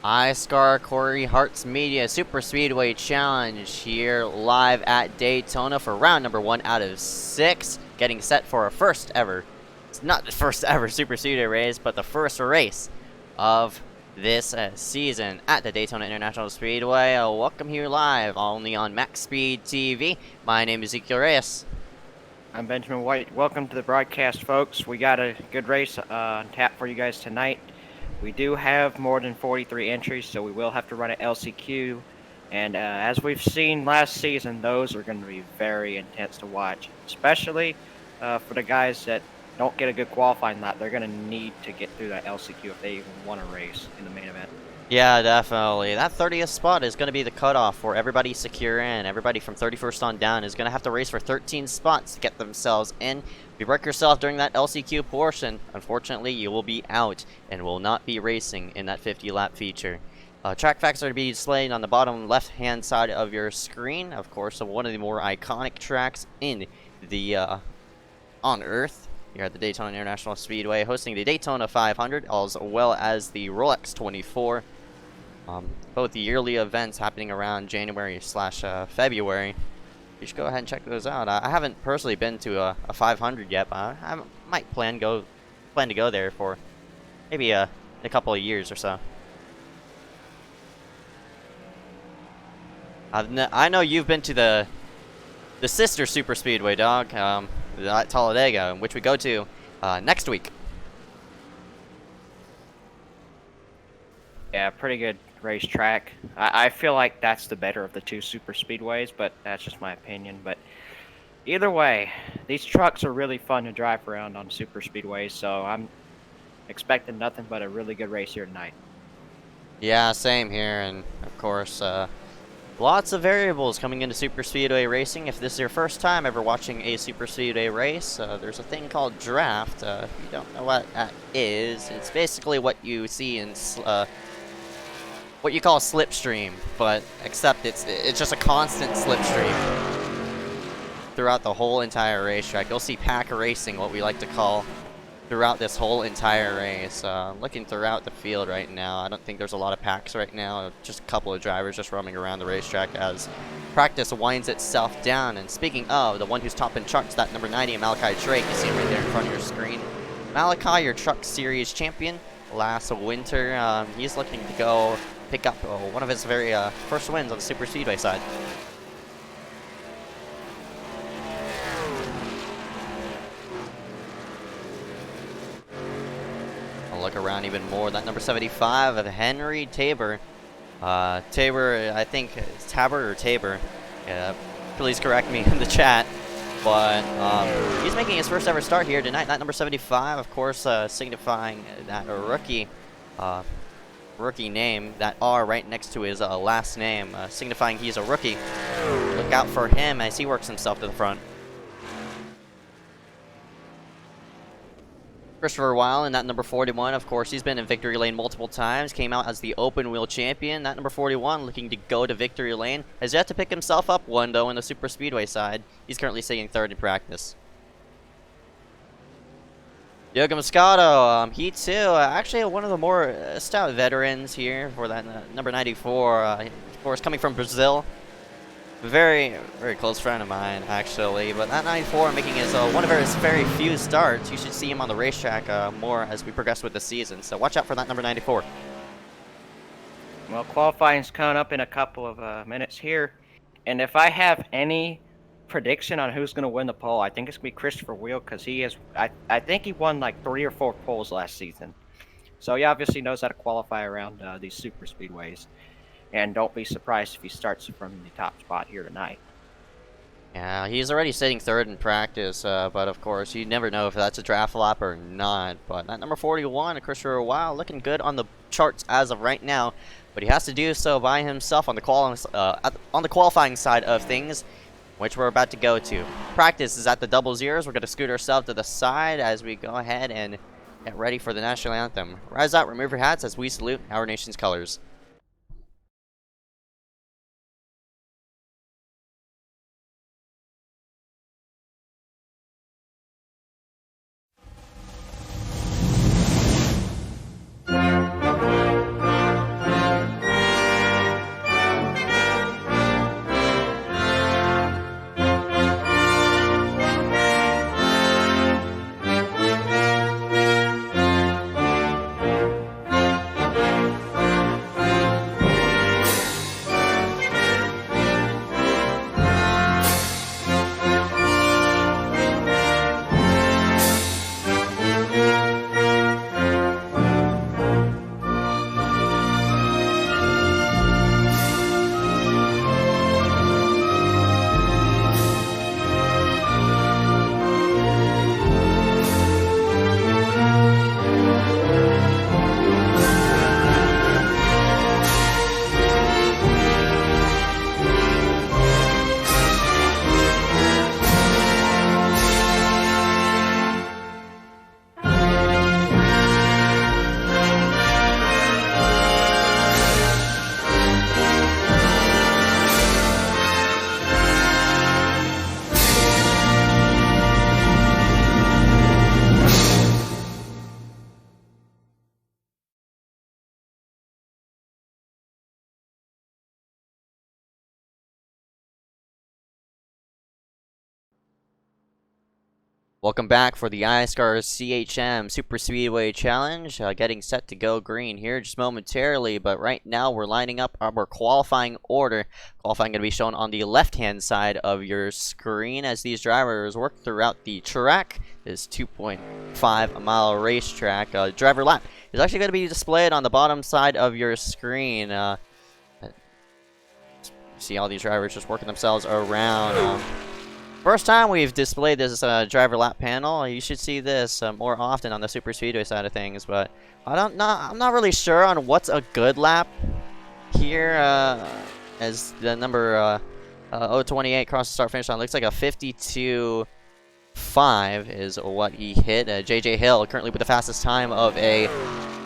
iSCAR Cory Harts Media Super Speedway Challenge here live at Daytona for round number 1 out of 6. Getting set for a first ever, it's not the first ever Super Speedway race, but the first race of this season at the Daytona International Speedway. Welcome here live only on MaxspeedTV. My name is Ezekiel Reyes. I'm Benjamin White. Welcome to the broadcast, folks. We got a good race on tap for you guys tonight. We do have more than 43 entries, so we will have to run an LCQ. And as we've seen last season, those are going to be very intense to watch, especially for the guys that don't get a good qualifying lap. They're going to need to get through that LCQ if they even want to race in the main event. Yeah, definitely. That 30th spot is going to be the cutoff for everybody secure in. Everybody from 31st on down is going to have to race for 13 spots to get themselves in. If you wreck yourself during that LCQ portion, unfortunately, you will be out and will not be racing in that 50-lap feature. Track facts are to be displayed on the bottom left-hand side of your screen. Of course, one of the more iconic tracks in the on Earth. Here at the Daytona International Speedway, hosting the Daytona 500 as well as the Rolex 24. Both the yearly events happening around January/February. You should go ahead and check those out. I haven't personally been to a 500 yet, but I might plan to go there for maybe a couple of years or so. I know you've been to the sister Super Speedway, dog. At Talladega, which we go to next week. Yeah, pretty good racetrack. I feel like that's the better of the two super speedways, but that's just my opinion. But either way, these trucks are really fun to drive around on super speedways, so I'm expecting nothing but a really good race here tonight. Yeah, same here, and of course, lots of variables coming into Super Speedway racing. If this is your first time ever watching a Super Speedway race, there's a thing called draft. If you don't know what that is, it's basically what you see in what you call slipstream, but except it's just a constant slipstream throughout the whole entire racetrack. You'll see pack racing, what we like to call, throughout this whole entire race. Looking throughout the field right now, I don't think there's a lot of packs right now. Just a couple of drivers just roaming around the racetrack as practice winds itself down. And speaking of, the one who's topping trucks, that number 90, Malachi Drake, you see him right there in front of your screen. Malachi, your Truck Series champion last winter. He's looking to go pick up one of his very first wins on the Super Speedway side. Look around even more. That number 75 of Henry Tabor. Tabor, I think it's Tabor or Tabor. Please correct me in the chat. But he's making his first ever start here tonight. That number 75, of course, signifying that rookie name. That R right next to his last name, signifying he's a rookie. Look out for him as he works himself to the front. Christopher Weil in that number 41, of course, he's been in victory lane multiple times, came out as the open wheel champion. That number 41 looking to go to victory lane. Has yet to pick himself up one, though, in the Super Speedway side. He's currently sitting third in practice. Yoga Moscato, he too, actually one of the more stout veterans here for that number 94. Of course, coming from Brazil. Very, very close friend of mine, actually. But that 94 making his one of his very few starts. You should see him on the racetrack more as we progress with the season. So watch out for that number 94. Well, qualifying's coming up in a couple of minutes here. And if I have any prediction on who's going to win the pole, I think it's going to be Christopher Wheel because he has. I think he won like 3 or 4 poles last season, so he obviously knows how to qualify around these super speedways. And don't be surprised if he starts from the top spot here tonight. Yeah, he's already sitting third in practice, but of course, you never know if that's a draft lap or not. But that number 41, Christopher, wow, looking good on the charts as of right now. But he has to do so by himself on the qualifying side of things, which we're about to go to. Practice is at the double zeros. We're going to scoot ourselves to the side as we go ahead and get ready for the national anthem. Rise up, remove your hats as we salute our nation's colors. Welcome back for the iSCAR CHM Super Speedway Challenge. Getting set to go green here just momentarily, but right now we're lining up our qualifying order. Qualifying going to be shown on the left-hand side of your screen as these drivers work throughout the track. This 2.5-mile racetrack. Driver lap is actually going to be displayed on the bottom side of your screen. See all these drivers just working themselves around. First time we've displayed this driver lap panel. You should see this more often on the Super Speedway side of things, but I'm not really sure on what's a good lap here. As the number 028 cross the start finish line, looks like a 52.5 is what he hit. JJ Hill currently with the fastest time of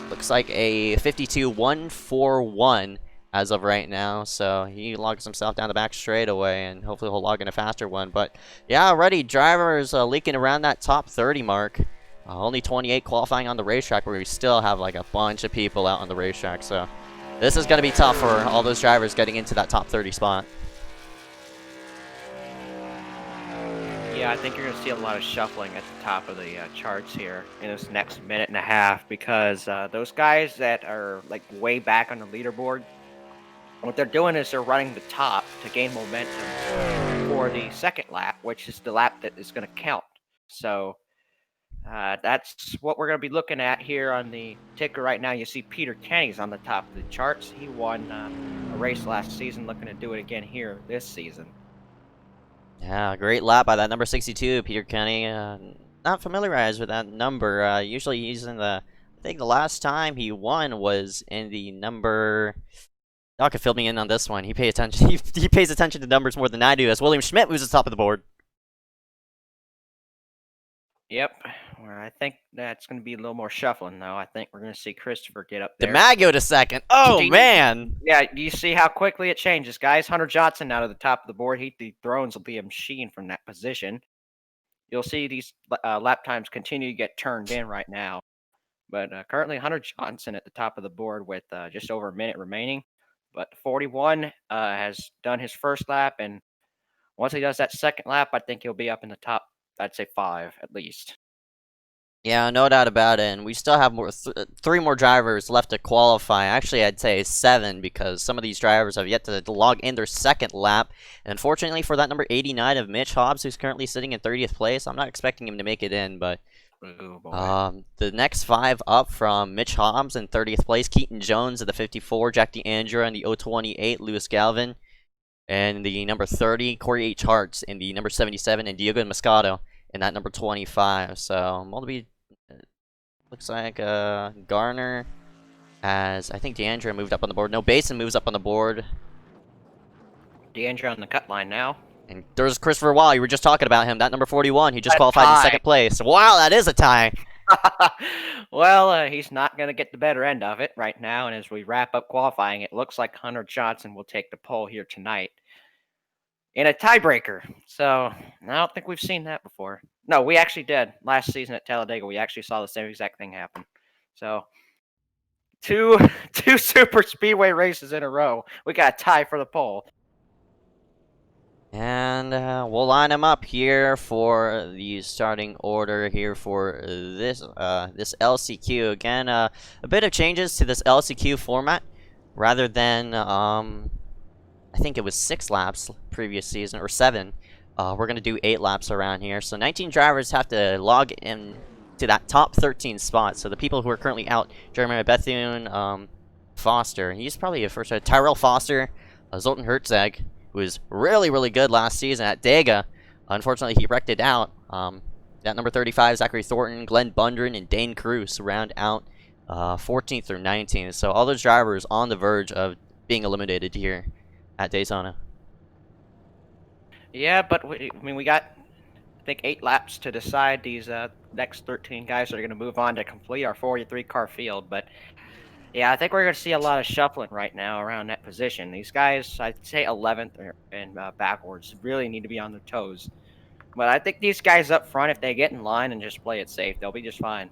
looks like a 52.141. As of right now, so he logs himself down the back straightaway, and hopefully he'll log in a faster one. But yeah, already drivers leaking around that top 30 mark. Only 28 qualifying on the racetrack, where we still have like a bunch of people out on the racetrack. So this is going to be tough for all those drivers getting into that top 30 spot. Yeah, I think you're going to see a lot of shuffling at the top of the charts here in this next minute and a half because those guys that are like way back on the leaderboard, what they're doing is they're running the top to gain momentum for the second lap, which is the lap that is going to count. So that's what we're going to be looking at here on the ticker right now. You see Peter Kenny's on the top of the charts. He won a race last season, looking to do it again here this season. Yeah, great lap by that number 62, Peter Kenny. Not familiarized with that number. Usually he's in I think the last time he won was in the number... Y'all can fill me in on this one. He pays attention. He pays attention to numbers more than I do. As William Schmidt moves to the top of the board. Yep. Well, I think that's going to be a little more shuffling, though. I think we're going to see Christopher get up there. DeMaggio to second. Oh, man. Yeah, you see how quickly it changes, guys. Hunter Johnson now to the top of the board. He dethrones Liam Sheen from that position. You'll see these lap times continue to get turned in right now. But currently, Hunter Johnson at the top of the board with just over a minute remaining. But 41 has done his first lap, and once he does that second lap, I think he'll be up in the top, I'd say 5 at least. Yeah, no doubt about it. And we still have three more drivers left to qualify. Actually, I'd say seven because some of these drivers have yet to log in their second lap. And unfortunately for that number 89 of Mitch Hobbs, who's currently sitting in 30th place, I'm not expecting him to make it in. But Oh boy. the next five up from Mitch Hobbs in 30th place, Keaton Jones at the 54, Jack DeAndrea in the 028, Lewis Galvin, and the number 30, Cory H. Harts in the number 77, and Diego Moscato in that number 25. So Mulderby looks like Garner as I think DeAndre moved up on the board. No, Basin moves up on the board. DeAndre on the cut line now. And there's Christopher Wall. You were just talking about him. That number 41. He just A qualified in tie. second place. Wow, that is a tie. Well, he's not going to get the better end of it right now. And as we wrap up qualifying, it looks like Hunter Johnson will take the pole here tonight in a tiebreaker. So I don't think we've seen that before. No, we actually did last season at Talladega. We actually saw the same exact thing happen. So two super speedway races in a row. We got a tie for the pole. And we'll line them up here for the starting order here for this this LCQ. Again, a bit of changes to this LCQ format. Rather than, I think it was 6 laps previous season, or 7, we're going to do 8 laps around here. So 19 drivers have to log in to that top 13 spot. So the people who are currently out, Jeremiah Bethune, Foster, he's probably a first, Tyrell Foster, Zoltan Herzog, who was really, really good last season at Dega. Unfortunately, he wrecked it out. That number 35, Zachary Thornton, Glenn Bundren, and Dane Cruz round out 14th through 19th. So all those drivers on the verge of being eliminated here at Daytona. Yeah, but we got, I think, 8 laps to decide these next 13 guys that are going to move on to complete our 43 car field. But yeah, I think we're going to see a lot of shuffling right now around that position. These guys, I'd say 11th and backwards, really need to be on their toes. But I think these guys up front, if they get in line and just play it safe, they'll be just fine.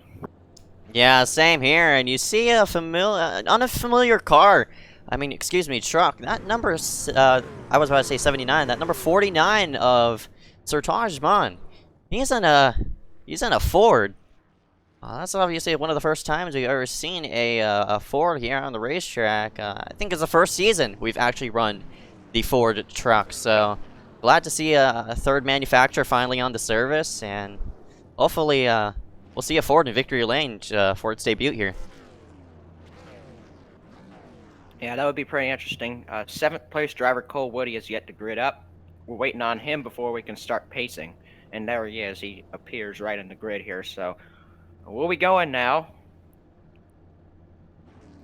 Yeah, same here. And you see a unfamiliar car. I mean, excuse me, truck. That number, I was about to say 79. That number 49 of Sertaj Mon. He's in a Ford. That's obviously one of the first times we've ever seen a Ford here on the racetrack. I think it's the first season we've actually run the Ford truck. So glad to see a third manufacturer finally on the service, and hopefully we'll see a Ford in victory lane for its debut here. Yeah, that would be pretty interesting. 7th place driver Cole Woody is yet to grid up. We're waiting on him before we can start pacing. And there he is. He appears right in the grid here. So we'll be going now.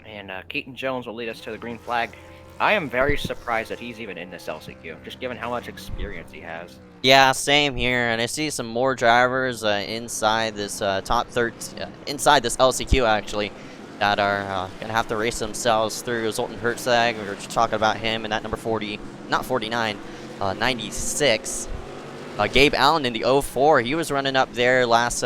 And Keaton Jones will lead us to the green flag. I am very surprised that he's even in this LCQ, just given how much experience he has. Yeah, same here, and I see some more drivers inside this top 13, inside this LCQ actually, that are gonna have to race themselves through. Zoltan Herzog, we were just talking about him, and that number 40, not 49, 96. Gabe Allen in the 04, he was running up there last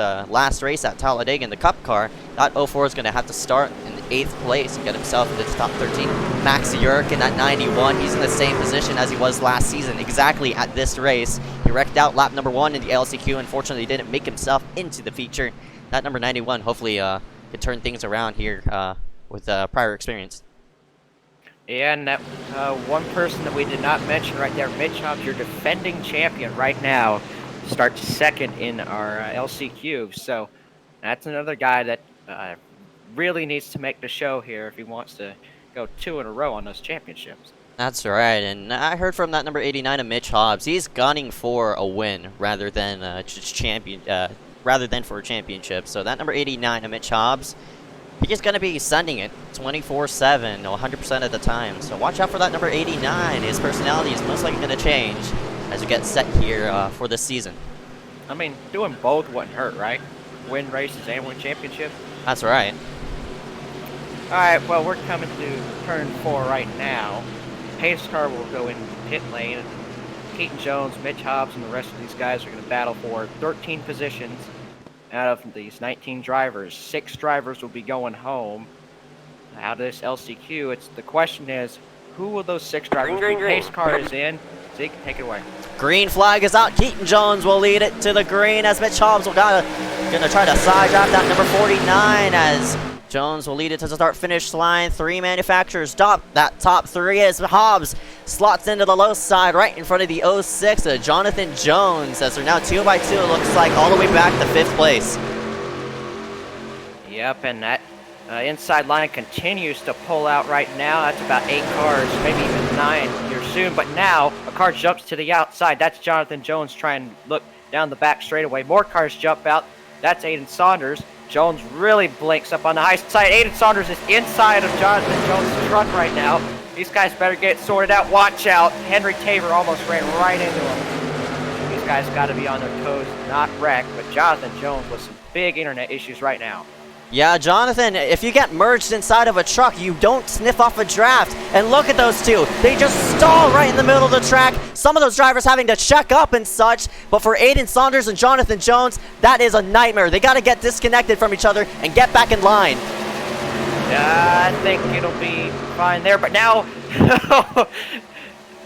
race at Talladega in the Cup car. That 04 is going to have to start in 8th place and get himself into the top 13. Max Yerk in that 91, he's in the same position as he was last season, exactly at this race. He wrecked out lap number 1 in the LCQ, unfortunately didn't make himself into the feature. That number 91 hopefully can turn things around here with prior experience. Yeah, and that one person that we did not mention right there, Mitch Hobbs, your defending champion right now, starts second in our LCQ. So that's another guy that really needs to make the show here if he wants to go 2 in a row on those championships. That's right, and I heard from that number 89 of Mitch Hobbs. He's gunning for a win rather than for a championship. So that number 89 of Mitch Hobbs, he's going to be sending it 24/7, 100% of the time. So watch out for that number 89. His personality is most likely going to change as we get set here for this season. I mean, doing both wouldn't hurt, right? Win races and win championships. That's right. All right, well, we're coming to turn 4 right now. Pace car will go in pit lane. Keaton Jones, Mitch Hobbs, and the rest of these guys are going to battle for 13 positions. Out of these 19 drivers, 6 drivers will be going home. Out of this LCQ, the question is, who will those 6 drivers be? Pace car is in. Zeke, take it away. Green flag is out. Keaton Jones will lead it to the green as Mitch Hobbs will gonna gonna try to side draft that number 49 as Jones will lead it to the start-finish line. 3 manufacturers stop. That top 3 is Hobbs. Slots into the low side right in front of the 06, Jonathan Jones, as they're now 2 by 2, it looks like, all the way back to 5th place. Yep, and that inside line continues to pull out right now. That's about 8 cars, maybe even 9 here soon. But now a car jumps to the outside. That's Jonathan Jones trying to look down the back straightaway. More cars jump out. That's Aiden Saunders. Jones really blinks up on the high side. Aiden Saunders is inside of Jonathan Jones' truck right now. These guys better get sorted out. Watch out. Henry Tabor almost ran right into him. These guys got to be on their toes, not wreck. But Jonathan Jones with some big internet issues right now. Yeah, Jonathan, if you get merged inside of a truck, you don't sniff off a draft. And look at those two. They just stall right in the middle of the track. Some of those drivers having to check up and such. But for Aiden Saunders and Jonathan Jones, that is a nightmare. They got to get disconnected from each other and get back in line. I think it'll be fine there. But now,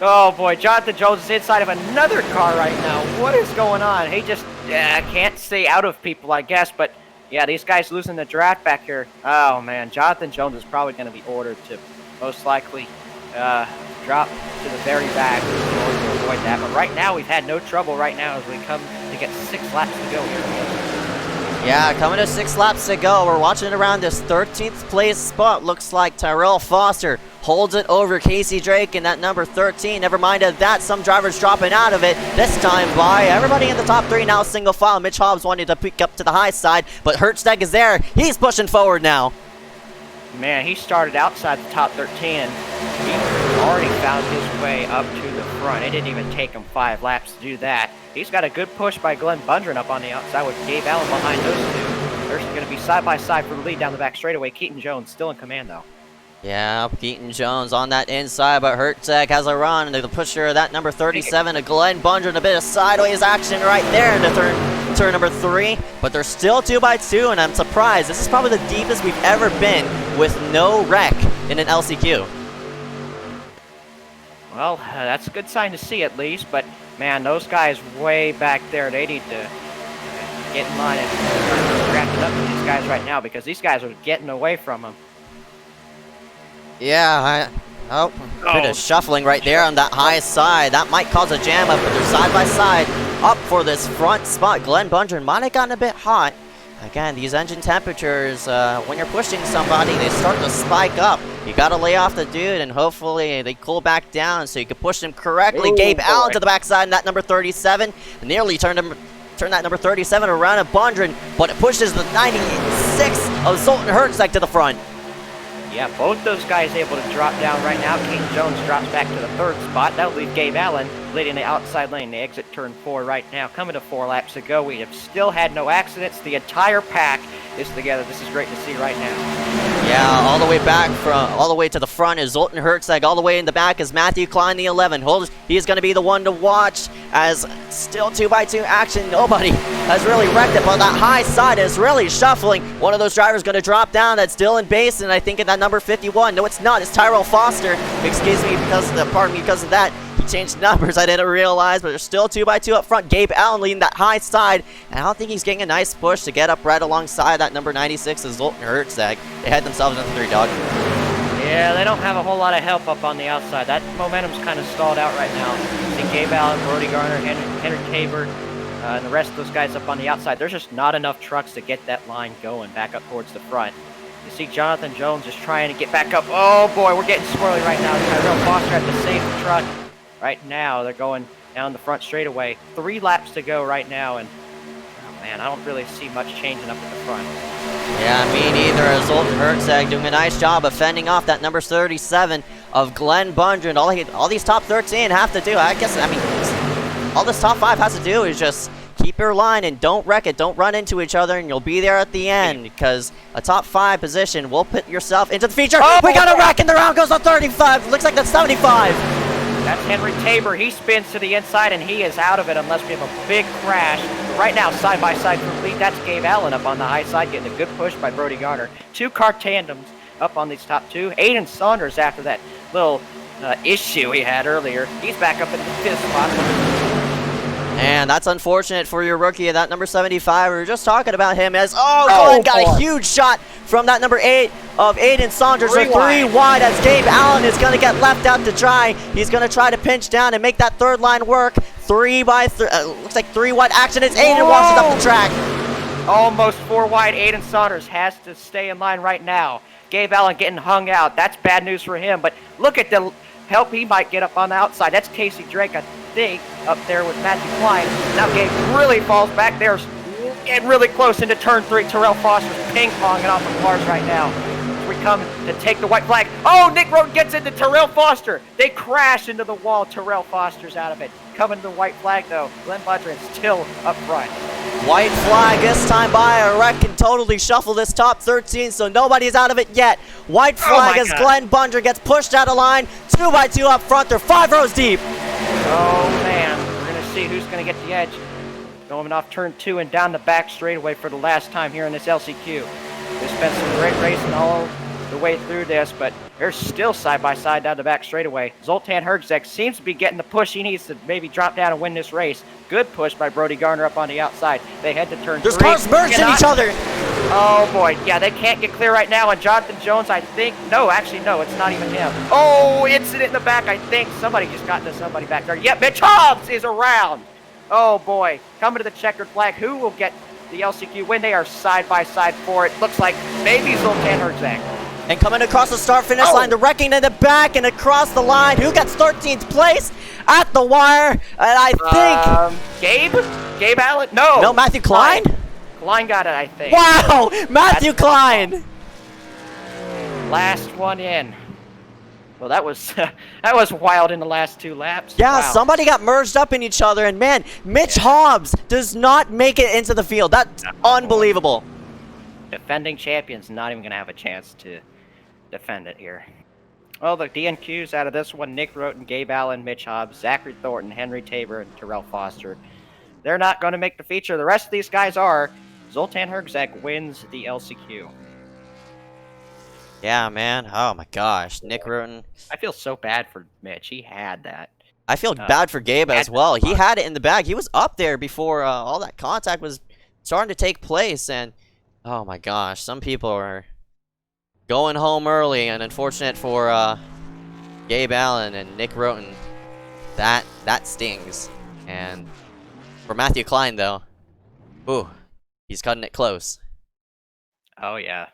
oh boy, Jonathan Jones is inside of another car right now. What is going on? He just can't stay out of people, I guess. But yeah, these guys losing the draft back here. Oh man, Jonathan Jones is probably going to be ordered to most likely drop to the very back in order to avoid that. But right now, we've had no trouble right now as we come to get 6 laps to go here. Yeah, coming to 6 laps to go. We're watching around this 13th place spot. Looks like Tyrell Foster holds it over Casey Drake in that number 13. Never mind that, some drivers dropping out of it. This time by everybody in the top 3 now single file. Mitch Hobbs wanted to pick up to the high side, but Hertzsteg is there. He's pushing forward now. Man, he started outside the top 13. He already found his way up to the front. It didn't even take him 5 laps to do that. He's got a good push by Glenn Bundren up on the outside with Gabe Allen behind those two. They're going to be side by side for the lead down the back straightaway. Keaton Jones still in command though. Yeah, Keaton Jones on that inside, but Hertzsteg has a run into the pusher of that number 37 to Glenn Bundren. A bit of sideways action right there into turn number 3, but they're still 2 by 2, and I'm surprised. This is probably the deepest we've ever been with no wreck in an LCQ. Well, that's a good sign to see at least, but man, those guys way back there, they need to get in line and start wrapping up with these guys right now because these guys are getting away from them. Yeah, bit of shuffling right there on that high side. That might cause a jam up, but they're side by side up for this front spot. Glenn Bundren might have gotten a bit hot. Again, these engine temperatures, when you're pushing somebody, they start to spike up. You got to lay off the dude, and hopefully they cool back down so you can push them correctly. Ooh, Gabe Allen boy. to the backside, and that number 37 nearly turned that number 37 around at Bundren, but it pushes the 96 of Zoltan Hertzsteg to the front. Yeah, both those guys able to drop down right now. Keaton Jones drops back to the 3rd spot. That'll leave Gabe Allen leading the outside lane. They exit turn 4 right now. Coming to 4 laps to go. We have still had no accidents. The entire pack is together. This is great to see right now. Yeah, all the way to the front is Zoltan Hertzsteg. All the way in the back is Matthew Klein, the 11. He's going to be the one to watch as still 2 by 2 action. Nobody has really wrecked it, but that high side is really shuffling. One of those drivers going to drop down. That's Dylan Basin, I think, in that number 51. No, it's not. It's Tyrell Foster. Excuse me, because of that. He changed numbers. I didn't realize, but there's still 2 by 2 up front. Gabe Allen leading that high side, and I don't think he's getting a nice push to get up right alongside that number 96 is Zoltan Hertzsteg. They had themselves into 3 dog. Yeah, they don't have a whole lot of help up on the outside. That momentum's kind of stalled out right now. You see Gabe Allen, Brody Garner, Henry Tabor, and the rest of those guys up on the outside. There's just not enough trucks to get that line going back up towards the front. You see Jonathan Jones just trying to get back up. Oh boy, we're getting swirly right now. Tyrell Foster had to save the truck. Right now, they're going down the front straightaway. 3 laps to go right now, and oh man, I don't really see much changing up at the front. Yeah, me neither. Zoltan Hertzsteg doing a nice job of fending off that number 37 of Glenn Bundren. All these top 13 have to do, all this top 5 has to do is just keep your line and don't wreck it. Don't run into each other, and you'll be there at the end because a top 5 position will put yourself into the feature. Oh, we got a wreck, and the round goes to 35. Looks like that's 75. That's Henry Tabor. He spins to the inside, and he is out of it unless we have a big crash. But right now, side by side for the lead, that's Gabe Allen up on the high side, getting a good push by Brody Garner. 2 car tandems up on these top 2. Aiden Saunders, after that little issue he had earlier, he's back up in the 5th spot. And that's unfortunate for your rookie, that number 75. We were just talking about him as, Glenn got a huge shot from that number 8 of Aiden Saunders. A 3 wide as Gabe Allen is going to get left out to dry. He's going to try to pinch down and make that third line work. 3 by 3, looks like 3 wide action. It's Aiden washes up the track. Almost 4 wide. Aiden Saunders has to stay in line right now. Gabe Allen getting hung out. That's bad news for him. But look at the help he might get up on the outside. That's Casey Drake, I think, up there with Matthew Klein. Now Gabe really falls back there. Getting really close into turn 3. Terrell Foster's ping-ponging off the cars right now. We come to take the white flag. Oh, Nick Roten gets into Terrell Foster. They crash into the wall. Terrell Foster's out of it. Coming to the white flag, though. Glenn Budren's still up front. White flag this time by a wreck can totally shuffle this top 13, so nobody's out of it yet. White flag as Glenn Bundren gets pushed out of line. 2 by 2 up front. They're 5 rows deep. Oh, man. We're going to see who's going to get the edge. Going off turn 2 and down the back straightaway for the last time here in this LCQ. There's been some great racing all the way through this, but they're still side-by-side down the back straightaway. Zoltan Herczak seems to be getting the push he needs to maybe drop down and win this race. Good push by Brody Garner up on the outside. They head to turn 3. There's cars merging each other. Oh, boy. Yeah, they can't get clear right now, and Jonathan Jones, I think... No, actually, no, it's not even him. Oh, incident in the back, I think. Somebody just got into somebody back there. Yep, Mitch Hobbs is around. Oh, boy. Coming to the checkered flag. Who will get the LCQ win? They are side-by-side for it. Looks like maybe Zoltan Herczak. And coming across the start-finish line, the wrecking in the back and across the line. Who gets 13th place at the wire? And I think... Gabe Allen? No. No, Matthew Klein? Klein got it, I think. Wow! Matthew Klein! Last one in. Well, that was that was wild in the last 2 laps. Yeah, wow. Somebody got merged up in each other, and man, Mitch Hobbs does not make it into the field. That's unbelievable. Defending champions not even going to have a chance to defend it here. Well, the DNQs out of this one, Nick Roten, Gabe Allen, Mitch Hobbs, Zachary Thornton, Henry Tabor, and Terrell Foster. They're not going to make the feature. The rest of these guys are. Zoltan Herczak wins the LCQ. Yeah, man. Oh, my gosh. Nick Roten. I feel so bad for Mitch. He had that. I feel bad for Gabe as well. He had it in the bag. He was up there before all that contact was starting to take place. And, oh, my gosh. Some people are going home early. And unfortunate for Gabe Allen and Nick Roten. That stings. And for Matthew Klein, though, ooh, he's cutting it close. Oh, yeah.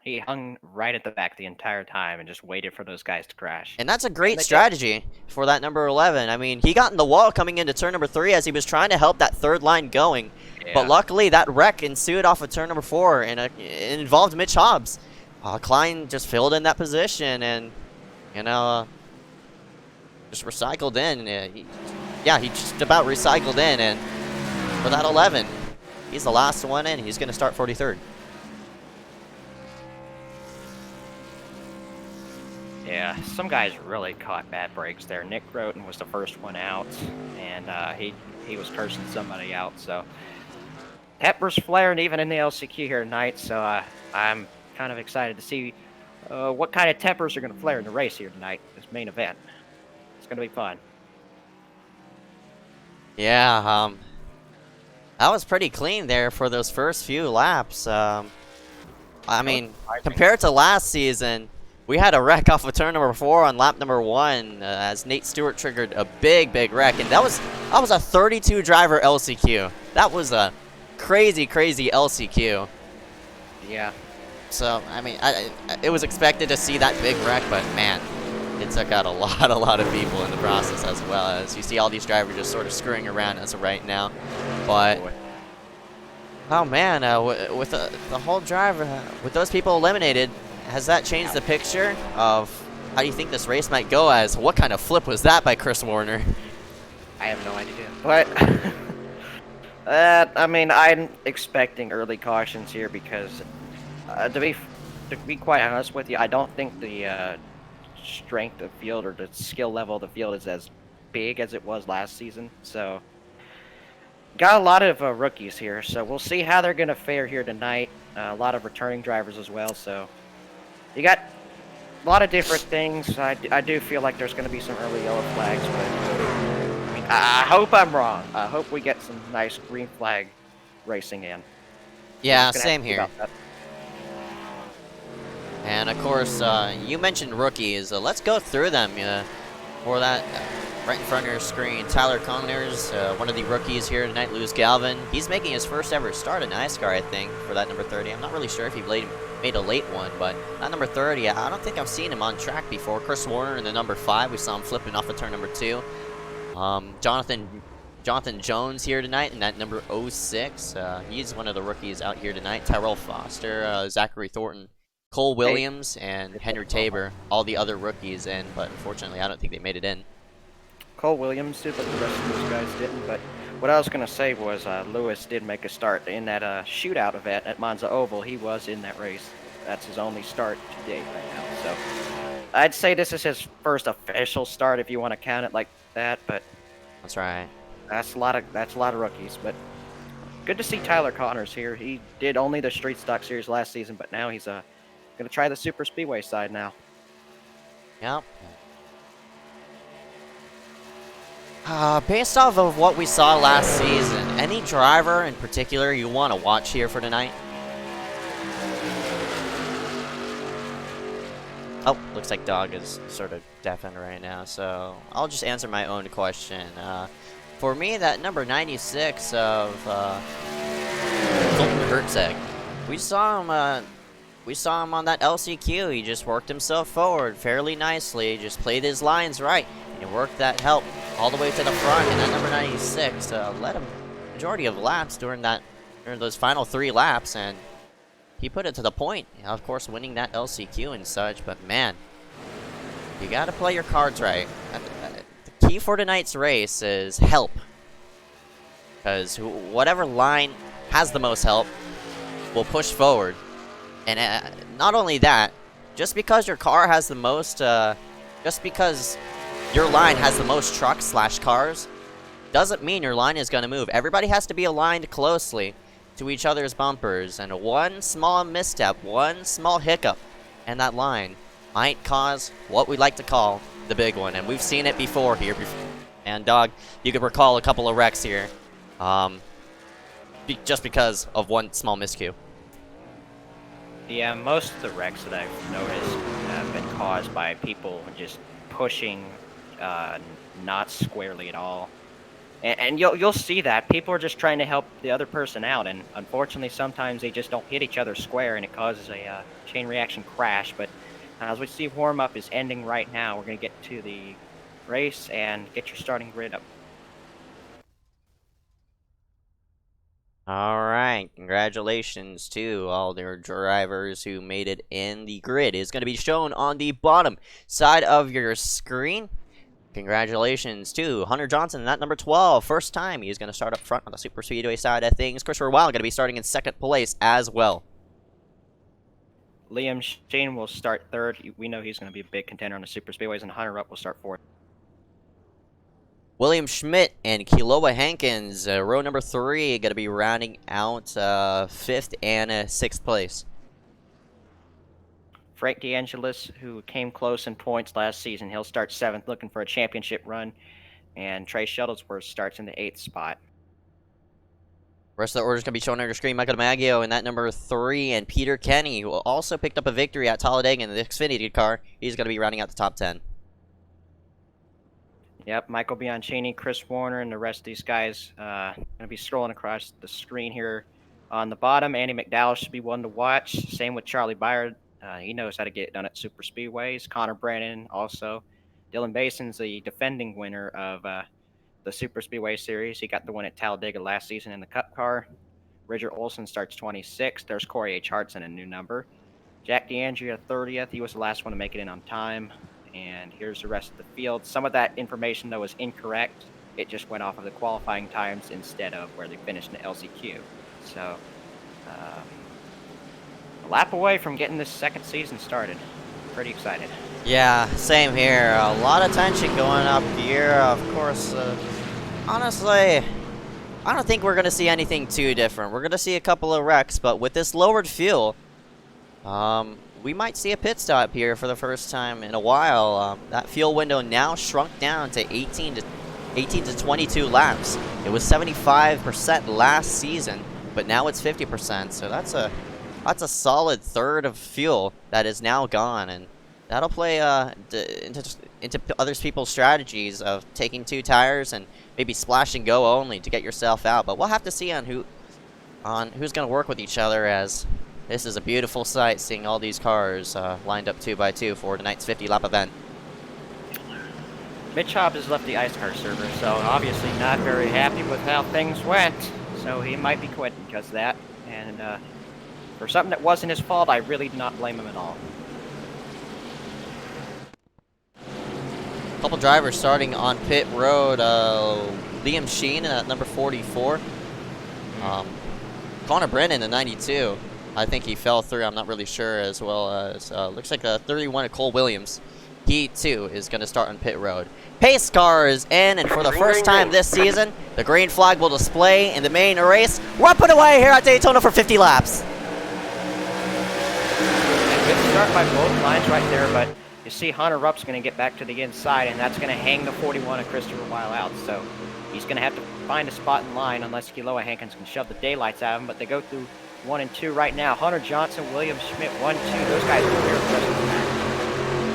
He hung right at the back the entire time and just waited for those guys to crash. And that's a great strategy for that number 11. I mean, he got in the wall coming into turn number 3 as he was trying to help that third line going. Yeah. But luckily, that wreck ensued off of turn number 4, and it involved Mitch Hobbs. Klein just filled in that position and, you know, just recycled in. He just about recycled in. And for that 11, he's the last one in. He's going to start 43rd. Yeah, some guys really caught bad breaks there. Nick Roten was the first one out, and he was cursing somebody out. So Pepper's flaring even in the LCQ here tonight. So I'm kind of excited to see what kind of tempers are going to flare in the race here tonight, this main event. It's going to be fun. Yeah, that was pretty clean there for those first few laps. I mean, compared to last season, we had a wreck off of turn number 4 on lap number 1 as Nate Stewart triggered a big wreck, and that was a 32 driver LCQ. That was a crazy LCQ. Yeah. So I mean, it was expected to see that big wreck, but man, it took out a lot of people in the process as well. As you see all these drivers just sort of screwing around as of right now, but. Oh man, with the whole driver, with those people eliminated, has that changed the picture of how do you think this race might go? As what kind of flip was that by Chris Warner? I have no idea. But I mean, I'm expecting early cautions here because, to be quite honest with you, I don't think the strength of field or the skill level of the field is as big as it was last season. So got a lot of rookies here, so we'll see how they're going to fare here tonight. A lot of returning drivers as well, so you got a lot of different things. I do feel like there's going to be some early yellow flags, but I mean, I hope I'm wrong. I hope we get some nice green flag racing in. Yeah, Just gonna have same to see here. about that. And of course, you mentioned rookies. Let's go through them. For that, right in front of your screen, Tyler Connors, one of the rookies here tonight, Lewis Galvin. He's making his first ever start in iSCAR, I think, for that number 30. I'm not really sure if he made a late one, but that number 30, I don't think I've seen him on track before. Chris Warner in the number 5, we saw him flipping off of turn number 2. Jonathan Jones here tonight in that number 06. He's one of the rookies out here tonight. Tyrell Foster, Zachary Thornton, Cole Williams, and Henry Tabor, all the other rookies in, but unfortunately I don't think they made it in. Cole Williams did, but the rest of those guys didn't. But what I was going to say was Lewis did make a start in that shootout event at Monza Oval. He was in that race. That's his only start to date right now. So I'd say this is his first official start if you want to count it like that. But That's right. that's a lot of rookies. But good to see Tyler Connors here. He did only the Street Stock Series last season, but now he's going to try the Super Speedway side now. Yep. Based off of what we saw last season, any driver in particular you want to watch here for tonight? Oh, looks like Dog is sort of deafened right now, so I'll just answer my own question. For me, that number 96 of Colton Hertzeg, we saw him on that LCQ. He just worked himself forward fairly nicely, just played his lines right, and worked that help all the way to the front. And that number 96 led him majority of laps during those final 3 laps, and he put it to the point. Of course, winning that LCQ and such. But man, you got to play your cards right. The key for tonight's race is help, because whatever line has the most help will push forward. And not only that, just because your car has the most, just because your line has the most trucks / cars, doesn't mean your line is going to move. Everybody has to be aligned closely to each other's bumpers, and one small misstep, one small hiccup, and that line might cause what we like to call the big one. And we've seen it before here. And Dog, you could recall a couple of wrecks here, just because of one small miscue. Yeah, most of the wrecks that I've noticed have been caused by people just pushing not squarely at all. And you'll see that. People are just trying to help the other person out, and unfortunately sometimes they just don't hit each other square, and it causes a chain reaction crash. But as we see, warm-up is ending right now. We're going to get to the race and get your starting grid up. Alright, congratulations to all their drivers who made it in. The grid is going to be shown on the bottom side of your screen. Congratulations to Hunter Johnson, that number 12. First time he's going to start up front on the Super Speedway side of things. Christopher Wild going to be starting in 2nd place as well. Liam Shane will start 3rd. We know he's going to be a big contender on the Super Speedways, and Hunter Rupp will start 4th. William Schmidt and Kiloa Hankins, row number 3, going to be rounding out 5th and 6th place. Frank DeAngelis, who came close in points last season, he'll start 7th, looking for a championship run. And Trey Shuttlesworth starts in the 8th spot. Rest of the order is going to be shown on your screen. Michael DiMaggio in that number 3, and Peter Kenny, who also picked up a victory at Talladega in the Xfinity car. He's going to be rounding out the top 10. Yep, Michael Bianchini, Chris Warner, and the rest of these guys going to be scrolling across the screen here on the bottom. Andy McDowell should be one to watch. Same with Charlie Byard. He knows how to get it done at Super Speedways. Connor Brennan also. Dylan Bason's the defending winner of the Super Speedway Series. He got the win at Talladega last season in the Cup car. Bridger Olson starts 26th. There's Cory H. Harts in a new number. Jack DeAndrea 30th. He was the last one to make it in on time. And here's the rest of the field. Some of that information, though, is incorrect. It just went off of the qualifying times instead of where they finished in the LCQ. So, a lap away from getting this 2nd season started. Pretty excited. Yeah, same here. A lot of tension going up here. Of course, honestly, I don't think we're going to see anything too different. We're going to see a couple of wrecks, but with this lowered fuel, we might see a pit stop here for the first time in a while. That fuel window now shrunk down to 18 18 to 22 laps. It was 75% last season, but now it's 50%. So that's a solid third of fuel that is now gone, and that'll play into other people's strategies of taking 2 tires and maybe splash and go only to get yourself out. But we'll have to see on who's going to work with each other, as this is a beautiful sight, seeing all these cars lined up 2 by 2 for tonight's 50-lap event. Mitch Hobb has left the iSCAR server, so obviously not very happy with how things went. So he might be quitting because of that. And for something that wasn't his fault, I really do not blame him at all. Couple drivers starting on pit road. Liam Sheen at number 44. Connor Brennan at 92. I think he fell through. I'm not really sure, as well as looks like 31 Cole Williams. He too is going to start on pit road. Pace car is in, and for the first time this season, the green flag will display in the main race. We're up and away here at Daytona for 50 laps. A good start by both lines right there, but you see Hunter Rupp's going to get back to the inside, and that's going to hang the 41 of Christopher Weil out. So he's going to have to find a spot in line unless Kealoha Hankins can shove the daylights out of him. But they go through 1 and 2 right now. Hunter Johnson, William Schmidt, 1, 2. Those guys are very impressive.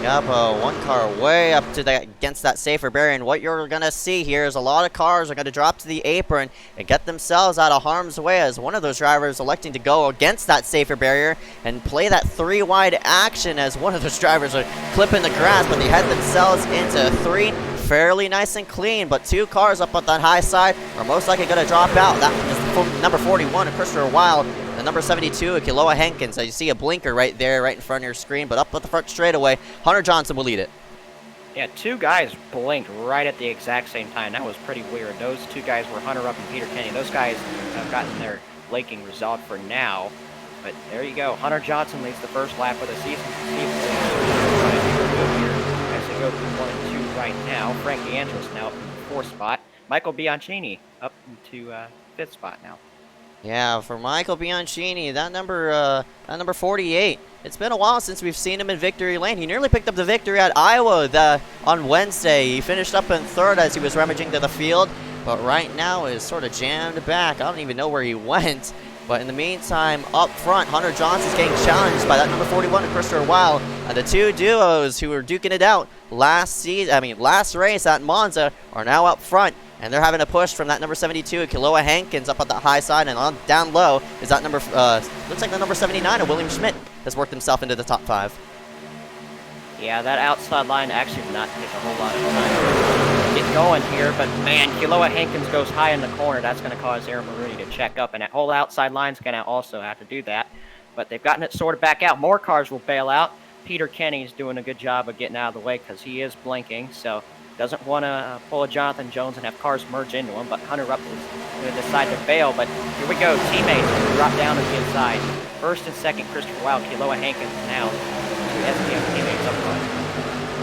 Yep, one car way up to against that safer barrier, and what you're going to see here is a lot of cars are going to drop to the apron and get themselves out of harm's way, as one of those drivers electing to go against that safer barrier and play that 3-wide action, as one of those drivers are clipping the grass, but they head themselves into 3. Fairly nice and clean, but 2 cars up on that high side are most likely going to drop out. That is number 41, Christopher Weil, and number 72, Kealoha Hankins. As you see a blinker right there, right in front of your screen, but up at the front straightaway, Hunter Johnson will lead it. Yeah, 2 guys blinked right at the exact same time. That was pretty weird. Those 2 guys were Hunter Rupp and Peter Kenny. Those guys have gotten their blinking resolved for now. But there you go. Hunter Johnson leads the first lap of the season. As they go through 1 and 2 right now. Frankie Andrews now up in the 4th spot. Michael Bianchini up into 5th spot now. Yeah, for Michael Bianchini, that number 48. It's been a while since we've seen him in victory lane. He nearly picked up the victory at Iowa on Wednesday. He finished up in 3rd as he was rummaging to the field, but right now is sort of jammed back. I don't even know where he went. But in the meantime, up front, Hunter Johnson's getting challenged by that number 41, Christopher Weil. And the 2 duos who were duking it out last race at Monza are now up front. And they're having a push from that number 72, Kealoha Hankins, up at the high side, and on down low is that number, looks like the number 79 of William Schmidt has worked himself into the top 5. Yeah, that outside line actually did not take a whole lot of time to get going here, but man, Kealoha Hankins goes high in the corner. That's going to cause Aaron Maroney to check up, and that whole outside line's going to also have to do that. But they've gotten it sorted back out. More cars will bail out. Peter Kenny's doing a good job of getting out of the way because he is blinking, so doesn't want to pull a Jonathan Jones and have cars merge into him, but Hunter Rupp is going to decide to bail. But here we go. Teammates drop down to the inside. 1st and 2nd, Christopher Weil, Kealoha Hankins now. 2 SDM teammates up front.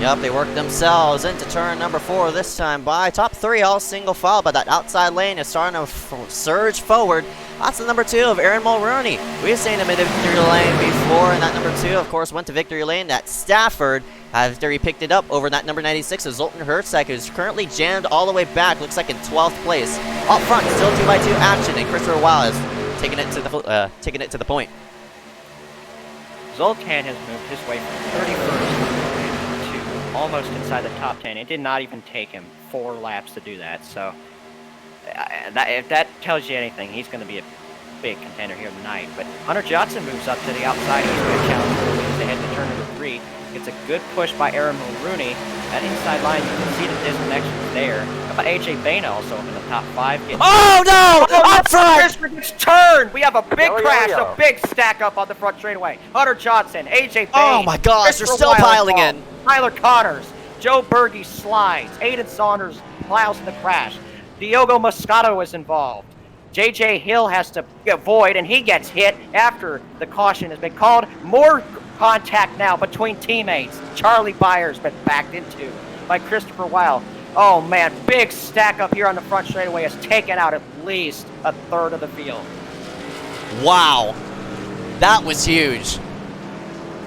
Yep, they worked themselves into turn number 4 this time by top 3, all single file, but that outside lane is starting to surge forward. That's the number 2 of Aaron Mulroney. We've seen him in the victory lane before, and that number 2, of course, went to victory lane. That Stafford, after he picked it up over that number 96 of Zoltan Hertzek, who's currently jammed all the way back, looks like in 12th place. Up front, still 2x2 action, and Christopher Weil is taking it to the point. Zoltan has moved his way from 31st to almost inside the top 10. It did not even take him 4 laps to do that, so if that tells you anything, he's going to be a big contender here tonight. But Hunter Johnson moves up to the outside. He's going to challenge Williams ahead to turn number 3. It's a good push by Aaron Mulroney. That inside line, you can see the disconnection there. How about AJ Baina also up in the top 5? Oh no! Up front! It's turned! We have a big crash, a big stack up on the front straightaway. Hunter Johnson, AJ Baina. Oh my gosh, they're still piling in. Tyler Connors, Joe Berge slides. Aiden Saunders plows in the crash. Diogo Moscato is involved. JJ Hill has to avoid, and he gets hit after the caution has been called. More contact now between teammates. Charlie Byers been backed into by Christopher Weil. Oh man, big stack up here on the front straightaway has taken out at least a 1/3 of the field. Wow, that was huge.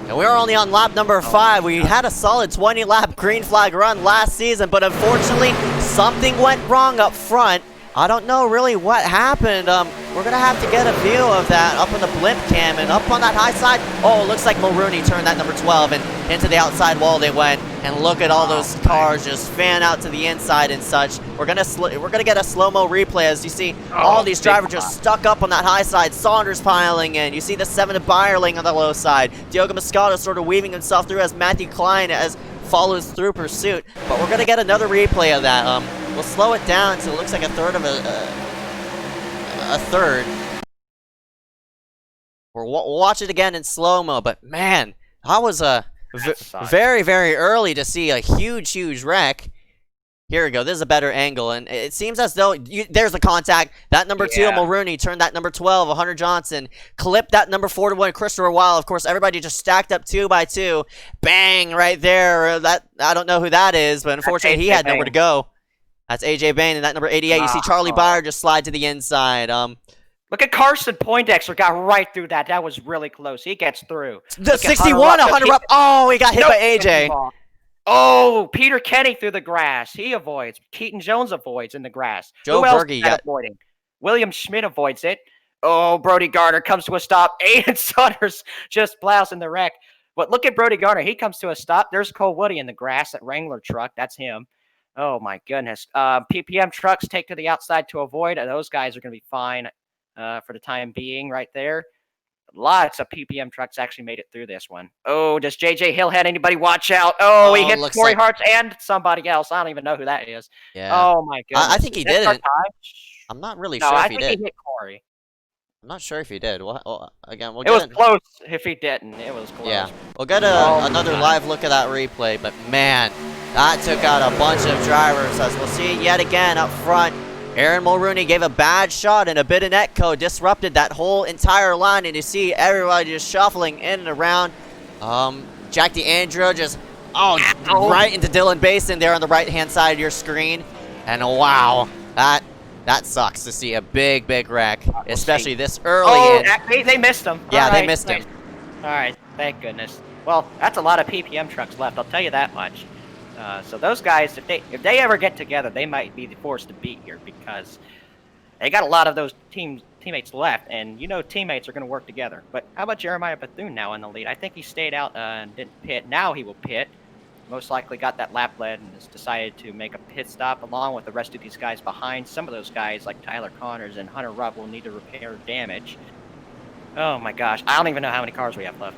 And we were only on lap number 5. We had a solid 20-lap green flag run last season, but unfortunately, something went wrong up front. I don't know really what happened. We're gonna have to get a view of that up on the blimp cam and up on that high side. Oh, it looks like Mulrooney turned that number 12 and into the outside wall they went. And look at all those cars just fan out to the inside and such. We're gonna get a slow-mo replay as you see all these drivers just stuck up on that high side. Saunders piling in. You see the 7 of Byerling on the low side. Diogo Moscato sort of weaving himself through as Matthew Klein follows through pursuit. But we're gonna get another replay of that. We'll slow it down so it looks like a third of a third. We'll watch it again in slow-mo, but man, that was very, very early to see a huge wreck. Here we go. This is a better angle, and it seems as though there's the contact. That number 2, Mulrooney, turned that number 12, Hunter Johnson, clipped that number 41, Christopher Weil. Of course, everybody just stacked up 2 by 2. Bang, right there. That I don't know who that is, but unfortunately, he had nowhere to go. That's AJ Bain, and that number 88. You see Charlie Byer just slide to the inside. Look at Carson Poindexter got right through that. That was really close. He gets through. The 61, Hunter Rupp. Oh, he got hit by AJ. Oh, Peter Kenny through the grass. He avoids. Keaton Jones avoids in the grass. Joe Who else Berge is avoiding? William Schmidt avoids it. Oh, Brody Garner comes to a stop. Aiden Saunders just plows in the wreck. But look at Brody Garner. He comes to a stop. There's Cole Woody in the grass, that Wrangler truck. That's him. Oh, my goodness. PPM trucks take to the outside to avoid. Those guys are going to be fine for the time being right there. Lots of PPM trucks actually made it through this one. Oh, does JJ Hill had anybody watch out? Oh, he hit Cory Harts and somebody else. I don't even know who that is. Yeah. Oh, my goodness. I think he didn't. I'm not really sure if he did. I think he hit Cory. I'm not sure if he did. Well, again, it was close. If he didn't, it was close. Yeah, we'll get another live look at that replay. But man, that took out a bunch of drivers. As we'll see yet again up front, Aaron Mulrooney gave a bad shot, and a bit of netcode disrupted that whole entire line. And you see everybody just shuffling in and around. Jack DeAndro just right into Dylan Basin there on the right-hand side of your screen. And wow, that sucks to see a big wreck, especially this early in. They missed him. Yeah, they missed him. All right, thank goodness. Well, that's a lot of PPM trucks left, I'll tell you that much. So those guys, if they ever get together, they might be the force to beat here because they got a lot of those teammates left, and you know teammates are going to work together. But how about Jeremiah Bethune now in the lead? I think he stayed out and didn't pit. Now he will pit. Most likely got that lap lead and has decided to make a pit stop along with the rest of these guys behind. Some of those guys, like Tyler Connors and Hunter Rupp, will need to repair damage. Oh my gosh. I don't even know how many cars we have left.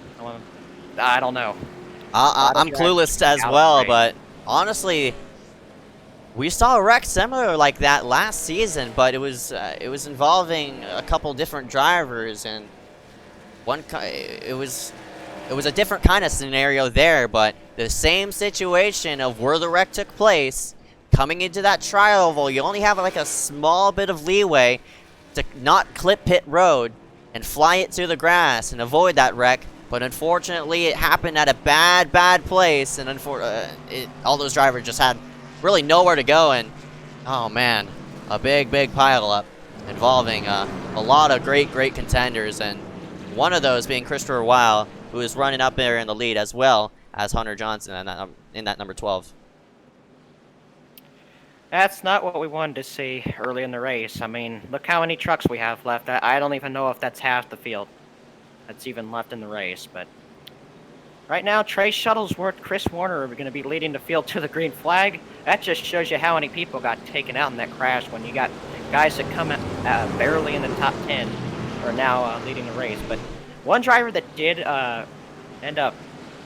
I don't know. I'm clueless as well, but honestly, we saw a wreck similar like that last season, but it was involving a couple different drivers, and it was a different kind of scenario there, but the same situation of where the wreck took place. Coming into that trial oval, you only have like a small bit of leeway to not clip pit road and fly it through the grass and avoid that wreck. But unfortunately, it happened at a bad place, and all those drivers just had really nowhere to go. And oh man, a big pile up involving a lot of great contenders, and one of those being Christopher Weil, who is running up there in the lead as well as Hunter Johnson in that number 12. That's not what we wanted to see early in the race. I mean, look how many trucks we have left. I don't even know if that's half the field that's even left in the race. But right now, Trey Shuttlesworth, Chris Warner are going to be leading the field to the green flag. That just shows you how many people got taken out in that crash when you got guys that come barely in the top 10 are now leading the race. But one driver that did end up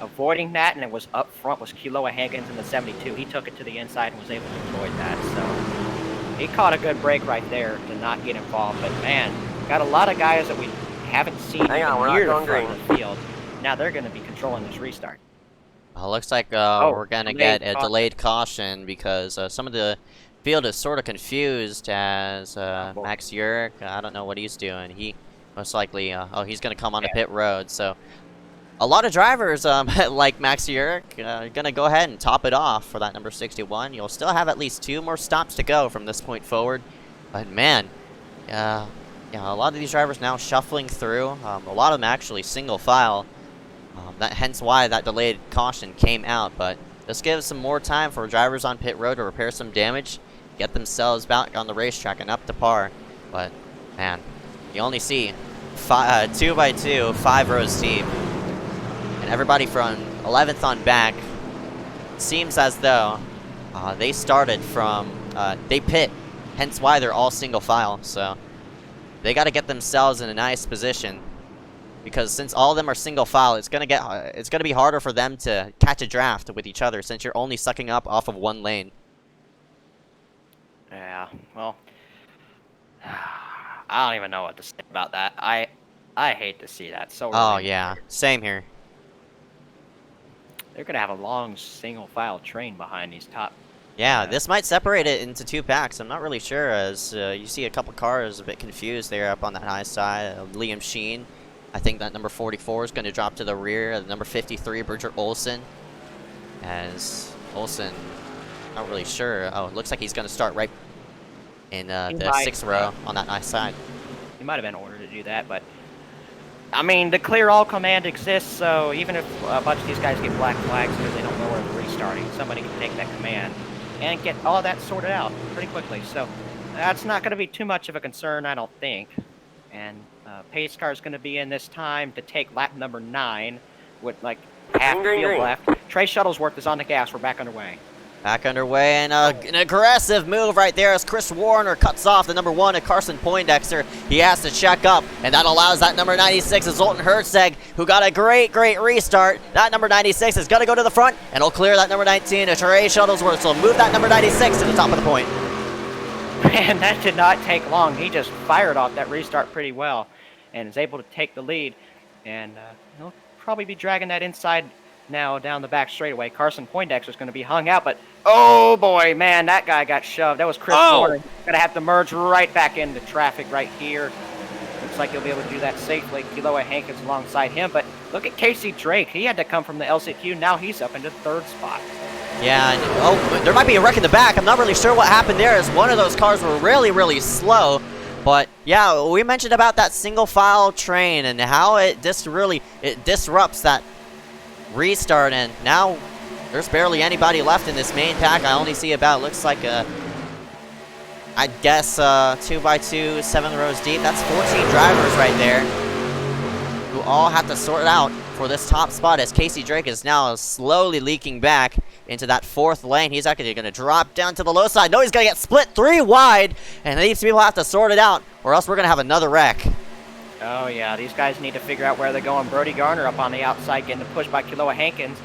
avoiding that, and it was up front, was Keloa Hankins in the 72. He took it to the inside and was able to avoid that. So he caught a good break right there to not get involved. But man, got a lot of guys that we haven't seen near the front of the field. Now they're going to be controlling this restart. Looks like we're going to get a delayed caution because some of the field is sort of confused as Max Urich. I don't know what he's doing. He most likely, he's going to come on the pit road. So a lot of drivers like Max Urich are going to go ahead and top it off for that number 61. You'll still have at least 2 more stops to go from this point forward. But man, yeah, a lot of these drivers now shuffling through. A lot of them actually single file. Hence why that delayed caution came out. But this gives some more time for drivers on pit road to repair some damage. get themselves back on the racetrack and up to par. But, man, you only see 2 by 2, 5 rows deep. And everybody from 11th on back seems as though they started from, they pit, hence why they're all single file. So they got to get themselves in a nice position, because since all of them are single file, it's gonna be harder for them to catch a draft with each other, since you're only sucking up off of one lane. Yeah, well, I don't even know what to say about that. I hate to see that. So Oh early. yeah, same here. They're gonna have a long single file train behind these top. Yeah, this might separate it into 2 packs. I'm not really sure, as you see a couple cars a bit confused there up on that high side. Liam Sheen, I think that number 44 is going to drop to the rear. Number 53, Bridger Olsen. as Olsen. Not really sure. Oh, it looks like he's going to start right in the sixth row on that nice side. He might have been ordered to do that, but I mean, the clear all command exists, so even if a bunch of these guys get black flags because they don't know where they're restarting, somebody can take that command and get all that sorted out pretty quickly. So that's not going to be too much of a concern, I don't think. And pace car is going to be in this time to take lap number 9 with like half the field left. Trey Shuttlesworth is on the gas. We're back underway. Back underway, and an aggressive move right there as Chris Warner cuts off the number 1 at Carson Poindexter. He has to check up, and that allows that number 96 is Zoltan Herzeg, who got a great restart. That number 96 is going to go to the front, and he'll clear that number 19 to Trey Shuttlesworth, so move that number 96 to the top of the point. Man, that did not take long. He just fired off that restart pretty well and is able to take the lead. And he'll probably be dragging that inside now down the back straightaway. Carson Poindexter is going to be hung out, but oh boy, man, that guy got shoved. That was Chris Warner. Going to have to merge right back into traffic right here. Looks like he'll be able to do that safely. Kiloa Hankins alongside him, but look at Casey Drake. He had to come from the LCQ. Now he's up into 3rd spot. Yeah, and, oh, there might be a wreck in the back. I'm not really sure what happened there, as one of those cars were really slow. But yeah, we mentioned about that single file train and how it disrupts that restart, and now there's barely anybody left in this main pack. I only see about, looks like I guess 2x2, 7 rows deep. That's 14 drivers right there who all have to sort out for this top spot, as Casey Drake is now slowly leaking back into that 4th lane. He's actually going to drop down to the low side. No, he's going to get split 3 wide, and these people have to sort it out, or else we're going to have another wreck. Oh yeah, these guys need to figure out where they're going. Brody Garner up on the outside getting pushed by Kiloa Hankins.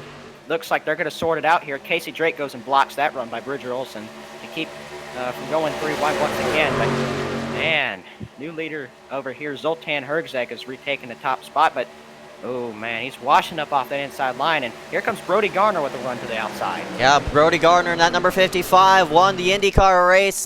Looks like they're going to sort it out here. Casey Drake goes and blocks that run by Bridger Olsen to keep from going 3 wide once again. But man, new leader over here, Zoltan Herzeg, is retaking the top spot, but oh man, he's washing up off that inside line, and here comes Brody Garner with a run to the outside. Yeah, Brody Garner in that number 55 won the IndyCar race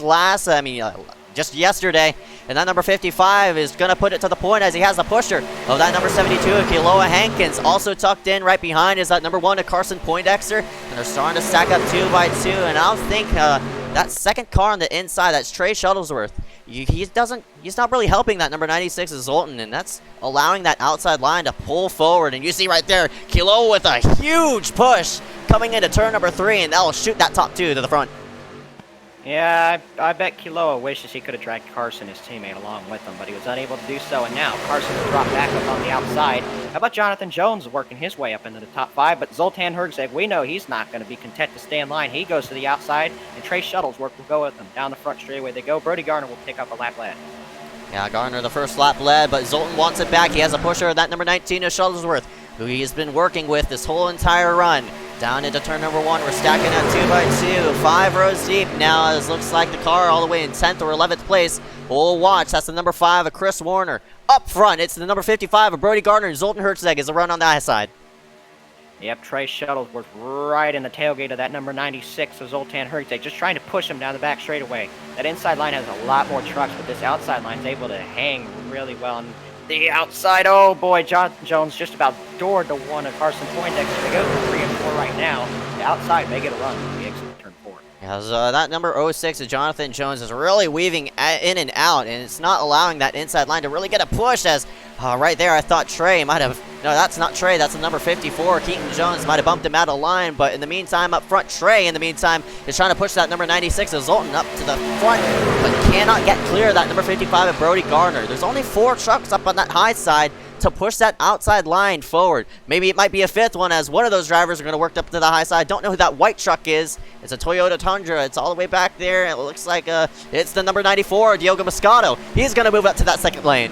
just yesterday, and that number 55 is going to put it to the point as he has the pusher of that number 72, Kiloa Hankins. Also tucked in right behind is that number 1 of Carson Poindexter, and they're starting to stack up 2x2, and I don't think that second car on the inside, that's Trey Shuttlesworth, he's not really helping that number 96 is Zoltan, and that's allowing that outside line to pull forward. And you see right there, Kiloa with a huge push coming into turn number 3, and that'll shoot that top 2 to the front. Yeah, I bet Kiloa wishes he could have dragged Carson, his teammate, along with him, but he was unable to do so, and now Carson will drop back up on the outside. How about Jonathan Jones working his way up into the top 5, but Zoltan Herzeg, we know he's not going to be content to stay in line. He goes to the outside, and Trey Shuttlesworth will go with him. Down the front straightaway they go. Brody Garner will pick up a lap lead. Yeah, Garner the first lap led, but Zoltan wants it back. He has a pusher of that number 19 of Shuttlesworth, who he has been working with this whole entire run. Down into turn number 1, we're stacking at 2x2, 5 rows deep now, as looks like the car all the way in 10th or 11th place. We'll watch. That's the number 5 of Chris Warner. Up front, it's the number 55 of Brody Garner, and Zoltan Herzeg is the run on the high side. Yep, Trey Shuttlesworth right in the tailgate of that number 96 of Zoltan Herzeg, just trying to push him down the back straightaway. That inside line has a lot more trucks, but this outside line is able to hang really well. And the outside, oh boy, Jonathan Jones just about doored the 1 of Carson Poindexter. They go for 3 and 4 right now. The outside may get a run when we exit turn 4. Yeah, so that number 06 of Jonathan Jones is really weaving in and out, and it's not allowing that inside line to really get a push as right there I thought Trey might have, no, that's not Trey, that's the number 54. Keaton Jones might have bumped him out of line, but in the meantime up front, Trey in the meantime is trying to push that number 96 of Zoltan up to the front, but cannot get clear of that number 55 of Brody Garner. There's only 4 trucks up on that high side to push that outside line forward. Maybe it might be a 5th one as one of those drivers are going to work up to the high side. Don't know who that white truck is. It's a Toyota Tundra. It's all the way back there. It looks like it's the number 94, Diogo Moscato. He's going to move up to that 2nd lane.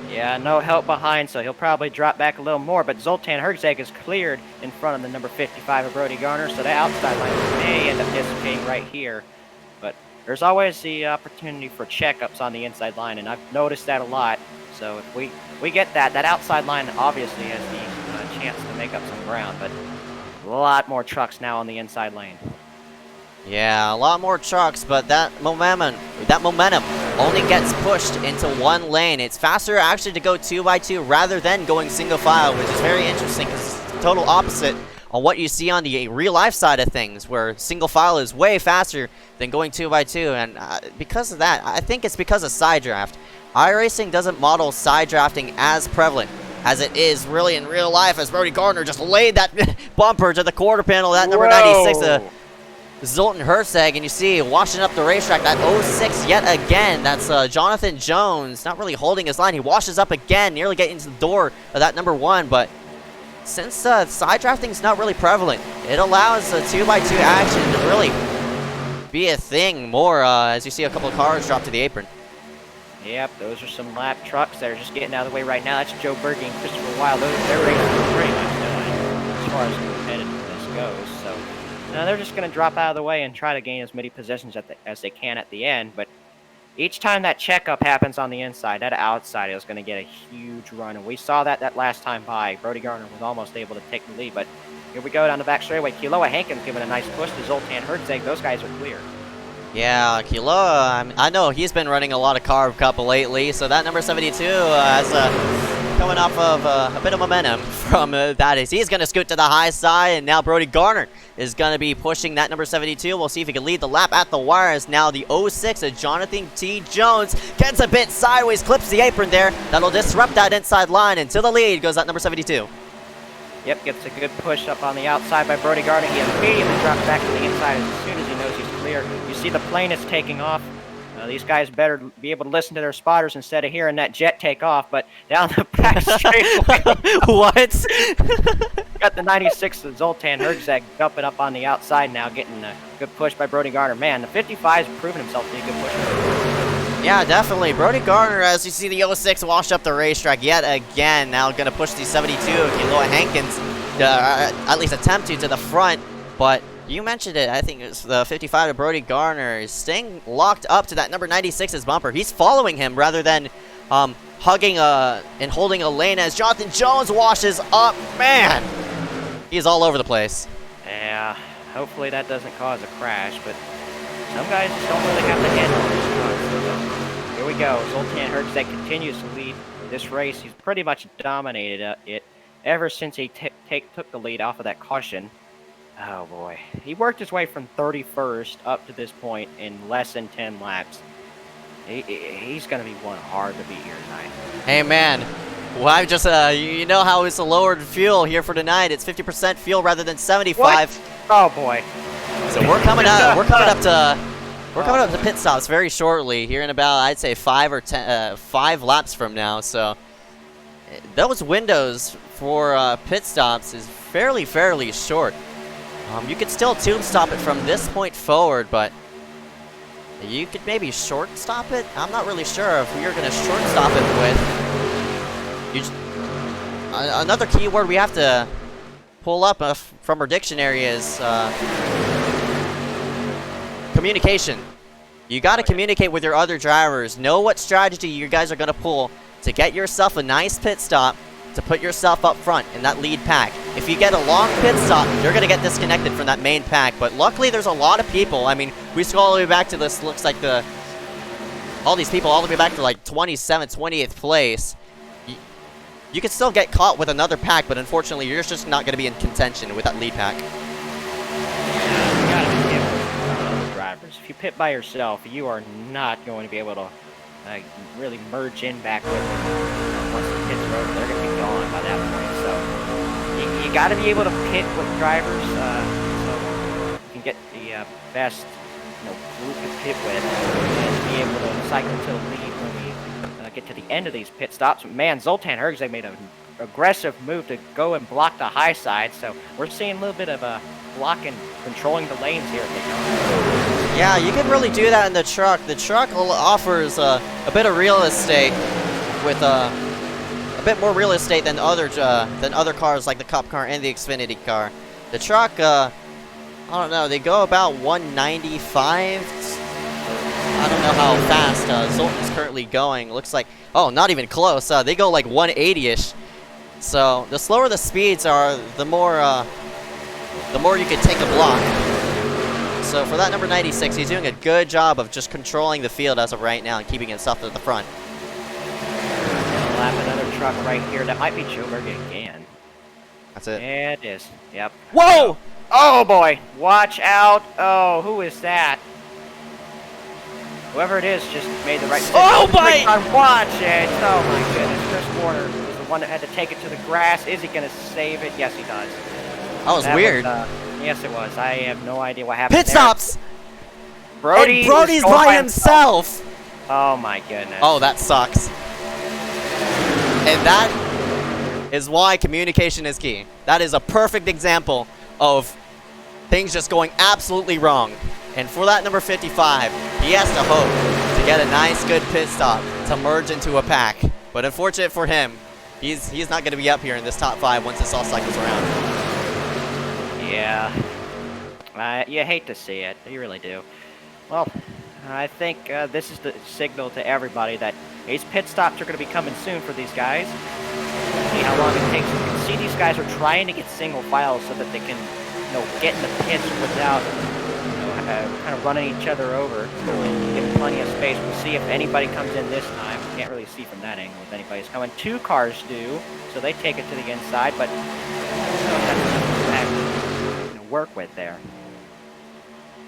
Yeah, no help behind, so he'll probably drop back a little more, but Zoltan Herzeg is cleared in front of the number 55 of Brody Garner, so that outside line may end up dissipating right here. But there's always the opportunity for checkups on the inside line, and I've noticed that a lot. So if we get that outside line obviously has the chance to make up some ground, but a lot more trucks now on the inside lane. Yeah, a lot more trucks, but that momentum only gets pushed into one lane. It's faster actually to go 2x2 rather than going single file, which is very interesting because it's the total opposite on what you see on the real life side of things, where single file is way faster than going 2x2, and because of that, I think it's because of side draft. iRacing doesn't model side drafting as prevalent as it is really in real life, as Brody Gardner just laid that bumper to the quarter panel, that number 96 Zoltan Herzeg, and you see washing up the racetrack, that 06 yet again. That's Jonathan Jones, not really holding his line. He washes up again, nearly getting to the door of that number 1, but since side drafting is not really prevalent, it allows 2x2 action to really be a thing more as you see a couple of cars drop to the apron. Yep, those are some lap trucks that are just getting out of the way right now. That's Joe Berge and Christopher Wilde. They're racing pretty much done as far as competitiveness goes. So now they're just going to drop out of the way and try to gain as many positions as they can at the end. But each time that checkup happens on the inside, that outside is going to get a huge run. And we saw that last time by. Brody Garner was almost able to take the lead. But here we go down the back straightaway. Kiloa Hankins giving a nice push to Zoltan Herzeg. Those guys are clear. Yeah, Kiloa, I know he's been running a lot of Carb Cup lately, so that number 72 has coming off of a bit of momentum from that. He's going to scoot to the high side, and now Brody Garner is going to be pushing that number 72. We'll see if he can lead the lap at the wires. Now the 06 of Jonathan T. Jones gets a bit sideways, clips the apron there. That'll disrupt that inside line, and to the lead goes that number 72. Yep, gets a good push up on the outside by Brody Garner. He immediately drops back to the inside as soon as he knows he's clear. You see the plane is taking off. These guys better be able to listen to their spotters instead of hearing that jet take off. But down the back straightaway. What? Got the 96 of Zoltan Herzeg jumping up on the outside now, getting a good push by Brody Garner. Man, the 55's proven himself to be a good pusher. Yeah, definitely. Brody Garner, as you see the 06 wash up the racetrack yet again. Now going to push the 72, Kiloa Hankins, at least attempt to the front. But you mentioned it, I think it was the 55 to Brody Garner is staying locked up to that number 96's bumper. He's following him rather than hugging and holding a lane as Jonathan Jones washes up. Man, he's all over the place. Yeah, hopefully that doesn't cause a crash, but some guys just don't really have the handle on these cars. Here we go. Zoltan Herzeg continues to lead this race. He's pretty much dominated it ever since he took the lead off of that caution. Oh boy. He worked his way from 31st up to this point in less than 10 laps. He's going to be one hard to beat here tonight. Hey man, well, I'm just, you know how it's a lowered fuel here for tonight. It's 50% fuel rather than 75. What? Oh boy. So we're coming up to pit stops very shortly here in about, I'd say 5 laps from now. So those windows for pit stops is fairly short. You could still tune stop it from this point forward, but you could maybe short stop it. I'm not really sure if you're going to short stop it with. Another keyword we have to pull up from our dictionary is communication. You got to communicate with your other drivers. Know what strategy you guys are going to pull to get yourself a nice pit stop to put yourself up front in that lead pack. If you get a long pit stop, you're going to get disconnected from that main pack. But luckily, there's a lot of people. I mean, we scroll all the way back to this, looks like all these people all the way back to like 27th, 20th place. You could still get caught with another pack, but unfortunately, you're just not going to be in contention with that lead pack. if you pit by yourself, you are not going to be able to really merge in back with them. Once the pits are over, they're going to be gone by that point. So you got to be able to pit with drivers so you can get the best group to pit with and be able to cycle to the lead when we get to the end of these pit stops. Man, Zoltan Herzeg made an aggressive move to go and block the high side, so we're seeing a little bit of a blocking, controlling the lanes here at Daytona. Yeah, you can really do that in the truck. The truck offers a bit of real estate with a bit more real estate than other cars like the Cup car and the Xfinity car. The truck, I don't know, they go about 195. I don't know how fast Zoltan's currently going. Looks like, oh, not even close. They go like 180-ish. So the slower the speeds are, the more you can take a block. So for that number 96, he's doing a good job of just controlling the field as of right now and keeping himself at the front. We'll have another truck right here. That might be Joburg again. That's it. Yeah, it is. Yep. Whoa! Oh boy! Watch out! Oh, who is that? Whoever it is just made the right decision. Oh my! Watch it! Oh my goodness! Chris Warner was the one that had to take it to the grass. Is he going to save it? Yes, he does. That was weird. Yes, it was. I have no idea what happened. Pit stops! Brody's by himself! Oh my goodness. Oh, that sucks. And that is why communication is key. That is a perfect example of things just going absolutely wrong. And for that number 55, he has to hope to get a nice, good pit stop to merge into a pack. But unfortunate for him, he's not going to be up here in this top 5 once this all cycles around. Yeah. You hate to see it. You really do. Well, I think this is the signal to everybody that these pit stops are going to be coming soon for these guys. See how long it takes. You can see these guys are trying to get single file so that they can, get in the pits without, kind of running each other over. Get plenty of space. We'll see if anybody comes in this time. Can't really see from that angle if anybody's coming. 2 cars do, so they take it to the inside, but work with there.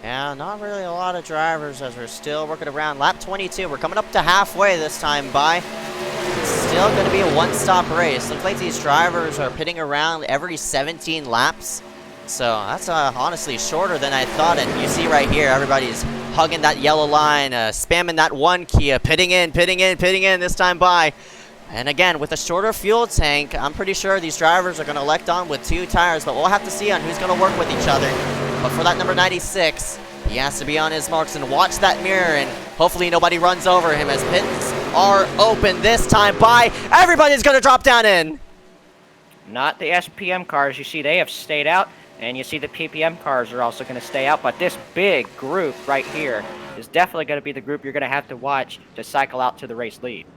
Yeah, not really a lot of drivers as we're still working around. Lap 22, we're coming up to halfway this time by. It's still going to be a one-stop race. Looks like these drivers are pitting around every 17 laps. So that's honestly shorter than I thought. And you see right here, everybody's hugging that yellow line, spamming that one key, pitting in this time by. And again, with a shorter fuel tank, I'm pretty sure these drivers are going to elect on with 2 tires, but we'll have to see on who's going to work with each other. But for that number 96, he has to be on his marks and watch that mirror, and hopefully nobody runs over him as pits are open this time by. Everybody's going to drop down in. Not the SPM cars. You see, they have stayed out, and you see the PPM cars are also going to stay out, but this big group right here is definitely going to be the group you're going to have to watch to cycle out to the race lead.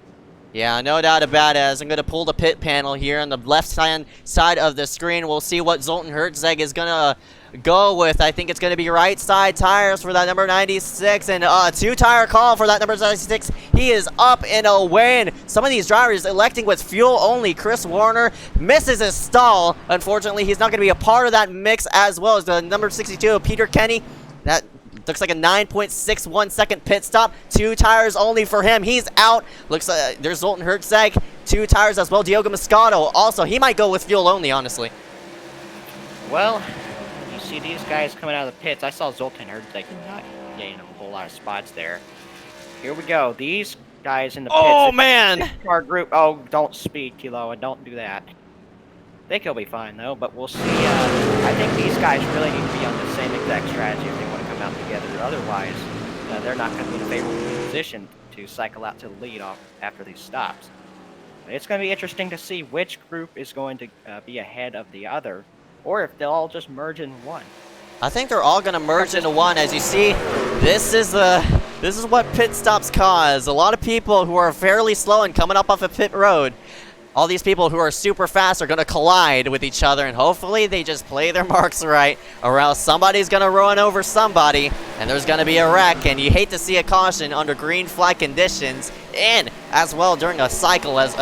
Yeah, no doubt about it. As I'm going to pull the pit panel here on the left-hand side of the screen, we'll see what Zoltan Herzeg is going to go with. I think it's going to be right side tires for that number 96, and a 2-tire call for that number 96. He is up and away, and some of these drivers electing with fuel only. Chris Warner misses his stall. Unfortunately, he's not going to be a part of that mix, as well as the number 62, Peter Kenny. That looks like a 9.61 second pit stop. 2 tires only for him. He's out. Looks like there's Zoltan Herzeg. 2 tires as well. Diogo Moscato also. He might go with fuel only, honestly. Well, you see these guys coming out of the pits. I saw Zoltan Herzeg not getting a whole lot of spots there. Here we go. These guys in the pits. Oh, man. Our group. Oh, don't speed, Kilo, and don't do that. I think he'll be fine, though, but we'll see. I think these guys really need to be on the same exact strategy if they want to come out together. Otherwise, they're not going to be in a favorable position to cycle out to the lead off after these stops. But it's going to be interesting to see which group is going to be ahead of the other, or if they'll all just merge in one. I think they're all going to merge into one. As you see, this is what pit stops cause. A lot of people who are fairly slow and coming up off a pit road, all these people who are super fast are going to collide with each other, and hopefully they just play their marks right, or else somebody's going to run over somebody, and there's going to be a wreck, and you hate to see a caution under green flag conditions, and as well during a cycle of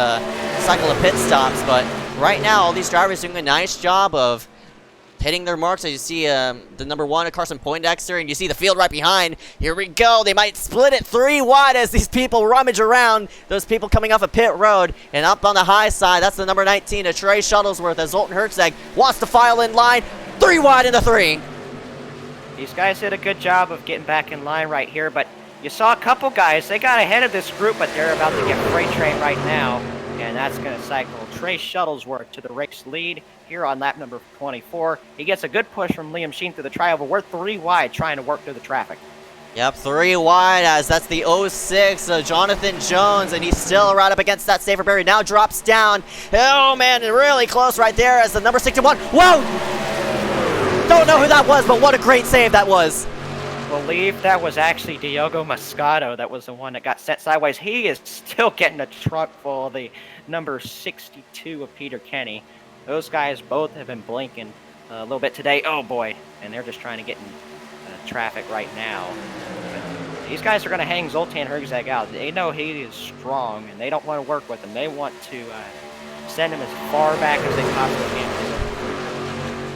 pit stops. But right now, all these drivers are doing a nice job of hitting their marks. As you see the number 1 of Carson Poindexter, and you see the field right behind. Here we go. They might split it 3 wide as these people rummage around. Those people coming off a pit road. And up on the high side, that's the number 19 of Trey Shuttlesworth as Zoltan Herzeg wants to file in line. 3 wide into 3. These guys did a good job of getting back in line right here, but you saw a couple guys, they got ahead of this group, but they're about to get freight train right now, and that's going to cycle Trey Shuttlesworth to the race lead here on lap number 24. He gets a good push from Liam Sheen through the tri-oval. We're 3 wide trying to work through the traffic. Yep, 3 wide as that's the 06 Jonathan Jones, and he's still right up against that Saverberry. Now drops down. Oh, man, really close right there as the number 61. Whoa! Don't know who that was, but what a great save that was. I believe that was actually Diogo Moscato that was the one that got sent sideways. He is still getting a truck full of the number 62 of Peter Kenny. Those guys both have been blinking a little bit today. Oh, boy. And they're just trying to get in traffic right now. But these guys are going to hang Zoltan Herzeg out. They know he is strong, and they don't want to work with him. They want to send him as far back as they possibly can.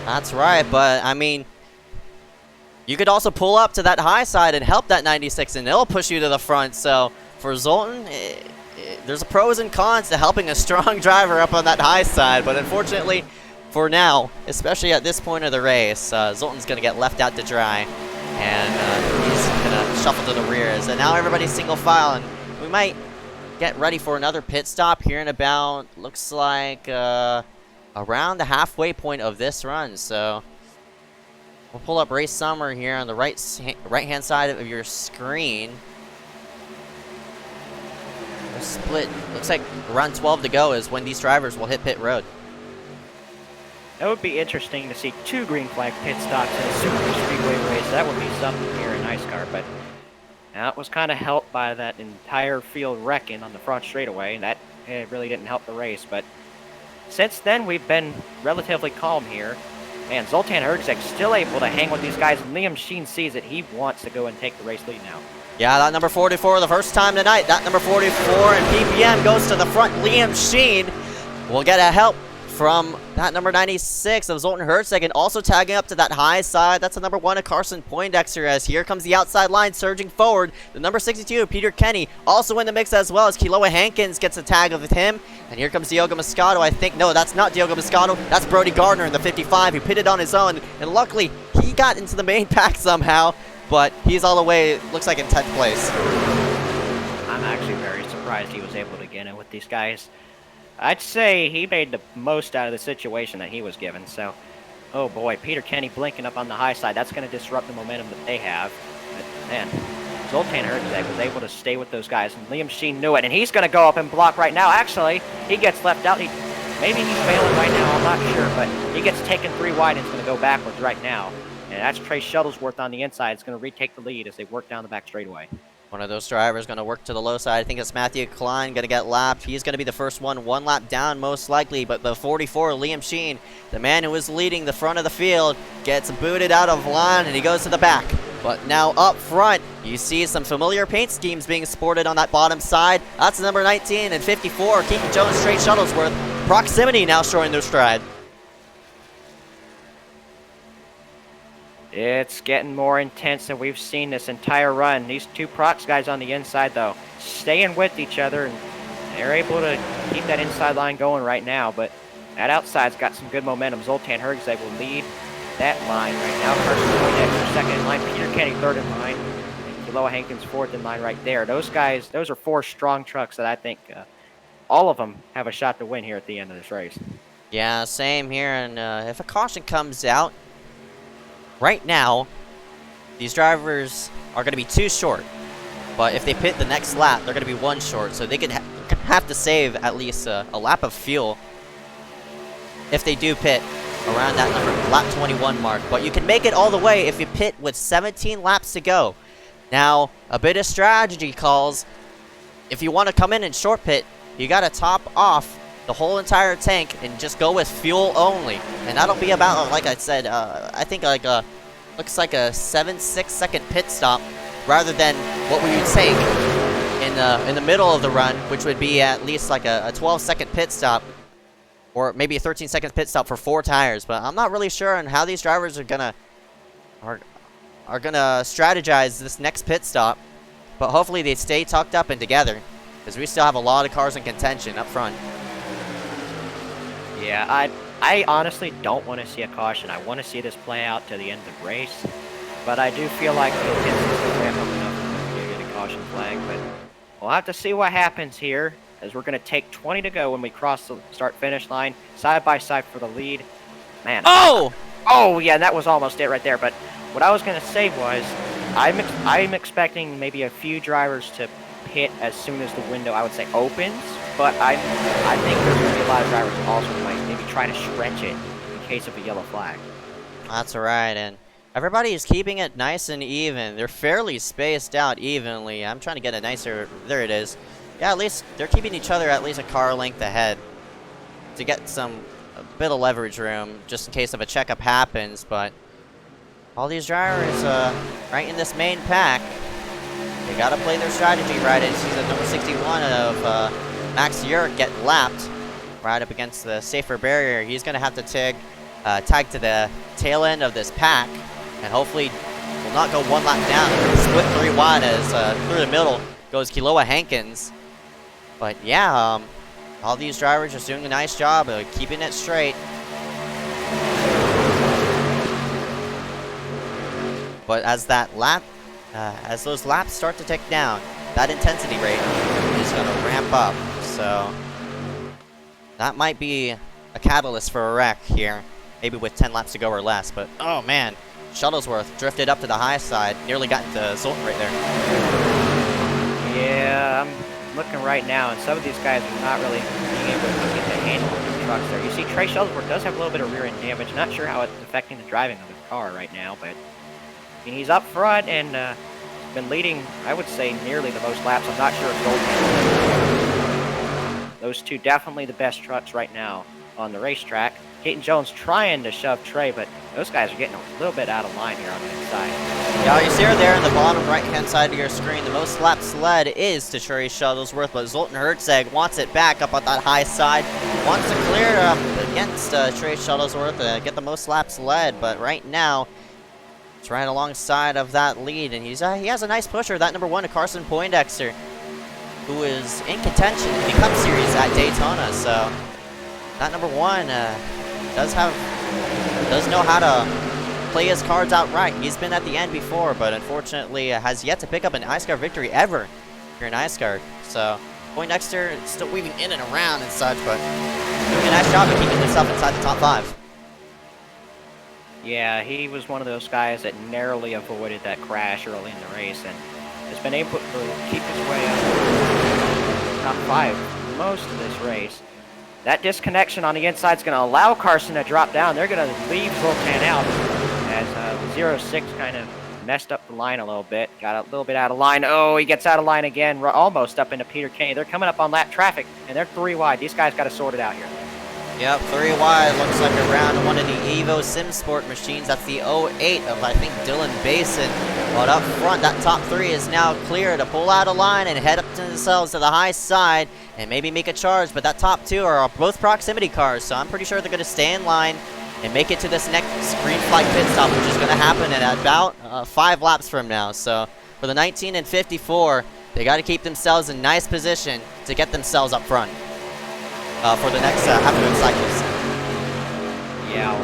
That's right, but, I mean, you could also pull up to that high side and help that 96, and it'll push you to the front. So, for Zoltan, there's pros and cons to helping a strong driver up on that high side, but unfortunately, for now, especially at this point of the race, Zoltan's going to get left out to dry, and he's going to shuffle to the rears. And now everybody's single file, and we might get ready for another pit stop here in about, looks like, around the halfway point of this run. So we'll pull up Race Summer here on the right-hand side of your screen. We'll split. Looks like around 12 to go is when these drivers will hit pit road. That would be interesting to see 2 green flag pit stops in a Super Speedway race. That would be something here in iSCAR, but that was kind of helped by that entire field wrecking on the front straightaway. That really didn't help the race, but since then, we've been relatively calm here. Man, Zoltan Herzeg still able to hang with these guys, and Liam Sheen sees it. He wants to go and take the race lead now. Yeah, that number 44 the first time tonight. That number 44 and PPM goes to the front. Liam Sheen will get a help from that number 96 of Zoltan Herzeg, and also tagging up to that high side. That's the number 1 of Carson Poindexter, as here comes the outside line surging forward. The number 62 of Peter Kenny also in the mix as well, as Kiloa Hankins gets a tag with him. And here comes Diogo Moscato, I think. No, that's not Diogo Moscato. That's Brody Gardner in the 55, who pitted on his own. And luckily, he got into the main pack somehow, but he's all the way, looks like, in 10th place. I'm actually very surprised he was able to get in with these guys. I'd say he made the most out of the situation that he was given. So, oh boy, Peter Kenny blinking up on the high side. That's going to disrupt the momentum that they have. But, man, Zoltan Herzeg was able to stay with those guys, and Liam Sheen knew it, and he's going to go up and block right now. Actually, he gets left out. Maybe he's failing right now, I'm not sure, but he gets taken 3 wide and is going to go backwards right now. And that's Trey Shuttlesworth on the inside. It's going to retake the lead as they work down the back straightaway. One of those drivers going to work to the low side. I think it's Matthew Klein going to get lapped. He's going to be the first one lap down most likely. But the 44, Liam Sheen, the man who was leading the front of the field, gets booted out of line and he goes to the back. But now up front, you see some familiar paint schemes being sported on that bottom side. That's the number 19 and 54, Keaton Jones, Trey Shuttlesworth. Proximity now showing their stride. It's getting more intense than we've seen this entire run. These 2 Prox guys on the inside, though, staying with each other, and they're able to keep that inside line going right now. But that outside's got some good momentum. Zoltan Herzeg will lead that line right now. Carson Poindexter second in line. Peter Kenny third in line. And Kiloa Hankins fourth in line right there. Those guys, those are 4 strong trucks that I think all of them have a shot to win here at the end of this race. Yeah, same here. And if a caution comes out, right now, these drivers are going to be 2 short. But if they pit the next lap, they're going to be 1 short. So they could have to save at least a lap of fuel if they do pit around that number, lap 21 mark. But you can make it all the way if you pit with 17 laps to go. Now, a bit of strategy calls. If you want to come in and short pit, you got to top off the whole entire tank and just go with fuel only, and that'll be about, like I said, I think like looks like a 7-6 second pit stop rather than what we would take in the middle of the run, which would be at least like a 12-second pit stop. or maybe a 13-second pit stop for 4 tires. But I'm not really sure on how these drivers are gonna strategize this next pit stop. But hopefully they stay tucked up and together, because we still have a lot of cars in contention up front. Yeah, I honestly don't want to see a caution. I want to see this play out to the end of the race. But I do feel like the intensity is going to ramp up enough to get a caution flag. But we'll have to see what happens here, as we're going to take 20 to go when we cross the start-finish line, side by side for the lead. Man. Oh! Oh, yeah, that was almost it right there. But what I was going to say was, I'm expecting maybe a few drivers to pit as soon as the window, I would say, opens. But I think there's going to be a lot of drivers also who might maybe try to stretch it in case of a yellow flag. That's right, and everybody is keeping it nice and even. They're fairly spaced out evenly. I'm trying to get a nicer... There it is. Yeah, at least they're keeping each other at least a car length ahead to get a bit of leverage room just in case of a checkup happens. But all these drivers right in this main pack, they got to play their strategy right. And see the number 61 of Max Yurk get lapped right up against the safer barrier. He's going to have to tag to the tail end of this pack, and hopefully will not go one lap down. Split 3 wide as through the middle goes Kiloa Hankins. But yeah, all these drivers just doing a nice job of keeping it straight. But as those laps start to tick down, that intensity rate is going to ramp up. So that might be a catalyst for a wreck here, maybe with 10 laps to go or less. But oh man, Shuttlesworth drifted up to the high side, nearly got into Zoltan right there. Yeah, I'm looking right now, and some of these guys are not really being able to get the handle on the trucks there. You see, Trey Shuttlesworth does have a little bit of rear end damage. Not sure how it's affecting the driving of the car right now, but I mean, he's up front and been leading, I would say, nearly the most laps. I'm not sure if Zoltan. Those two definitely the best trucks right now on the racetrack. Keaton Jones trying to shove Trey, but those guys are getting a little bit out of line here on the inside. Yeah, you see her there in the bottom right-hand side of your screen. The most laps led is to Trey Shuttlesworth, but Zoltan Herzeg wants it back up on that high side. Wants to clear up against Trey Shuttlesworth, get the most laps led, but right now, it's right alongside of that lead, and he has a nice pusher, that number 1 to Carson Poindexter, who is in contention in the Cup Series at Daytona. So that number 1 does know how to play his cards out right. He's been at the end before, but unfortunately has yet to pick up an iSCAR victory ever here in iSCAR. So Poindexter is still weaving in and around and such, but doing a nice job of keeping himself inside the top 5. Yeah, he was one of those guys that narrowly avoided that crash early in the race and has been able to keep his way up top 5 most of this race. That disconnection on the inside is going to allow Carson to drop down. They're going to leave Zoltan out as the 06 kind of messed up the line a little bit. Got a little bit out of line. Oh, he gets out of line again, almost up into Peter Kenny. They're coming up on lap traffic, and they're 3 wide. These guys got to sort it out here. Yep, 3 wide. Looks like around one of the Evo SimSport machines. That's the 08 of, I think, Dylan Basin. But up front, that top 3 is now clear to pull out a line and head up to themselves to the high side and maybe make a charge. But that top 2 are both proximity cars, so I'm pretty sure they're going to stay in line and make it to this next green flag pit stop, which is going to happen at about 5 laps from now. So for the 19 and 54, they got to keep themselves in nice position to get themselves up front for the next afternoon cycles. Yeah,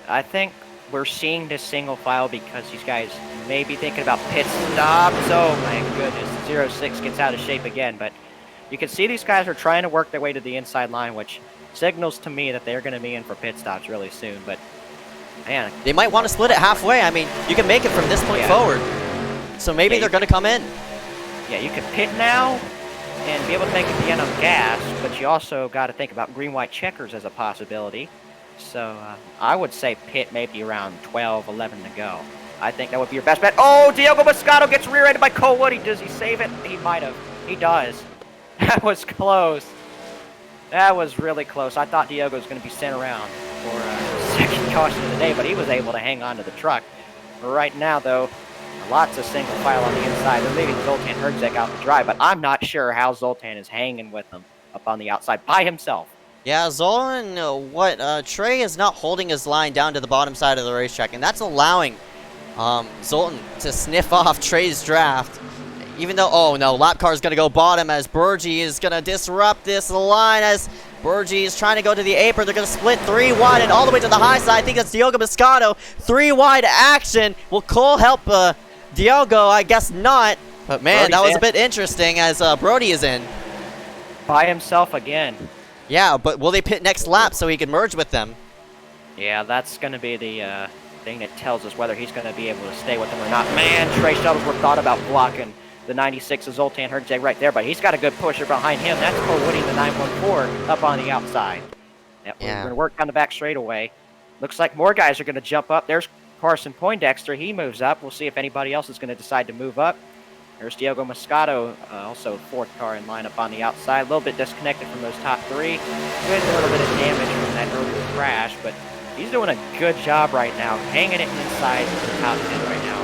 I think we're seeing this single file because these guys may be thinking about pit stops. Oh my goodness, 06 gets out of shape again, but you can see these guys are trying to work their way to the inside line, which signals to me that they're going to be in for pit stops really soon. But man, they might want to split it halfway. I mean, you can make it from this point forward, so maybe they're going to come in. Yeah, you can pit now and be able to make it the end on gas, but you also got to think about green-white checkers as a possibility. So I would say pit maybe around 12, 11 to go. I think that would be your best bet. Oh, Diogo Moscato gets rear-ended by Cole Woody. Does he save it? He might have. He does. That was close. That was really close. I thought Diogo was going to be sent around for a second caution of the day, but he was able to hang on to the truck. Right now, though, lots of single file on the inside. They're leaving Zoltan Herzeg out to dry, but I'm not sure how Zoltan is hanging with them up on the outside by himself. Yeah, Zolan, Trey is not holding his line down to the bottom side of the racetrack, and that's allowing Zoltan to sniff off Trey's draft. Even though, oh no, lap car is going to go bottom as Burgee is going to disrupt this line as Burgee is trying to go to the apron. They're going to split 3 wide and all the way to the high side. I think it's Diogo Moscato. 3 wide action. Will Cole help Diogo? I guess not. But man, that was a bit interesting as Brody is in. By himself again. Yeah, but will they pit next lap so he can merge with them? Yeah, that's going to be the thing that tells us whether he's going to be able to stay with them or not. Man, Trey Shuttlesworth thought about blocking the 96 of Zoltan Herczeg right there, but he's got a good pusher behind him. That's Cole Woody, the 914, up on the outside. Yep, yeah. We're going to work down the back straightaway. Looks like more guys are going to jump up. There's Carson Poindexter. He moves up. We'll see if anybody else is going to decide to move up. There's Diogo Moscato, also 4th car in line up on the outside. A little bit disconnected from those top 3. With a little bit of damage from that earlier crash, but he's doing a good job right now, hanging it inside the top 10 right now.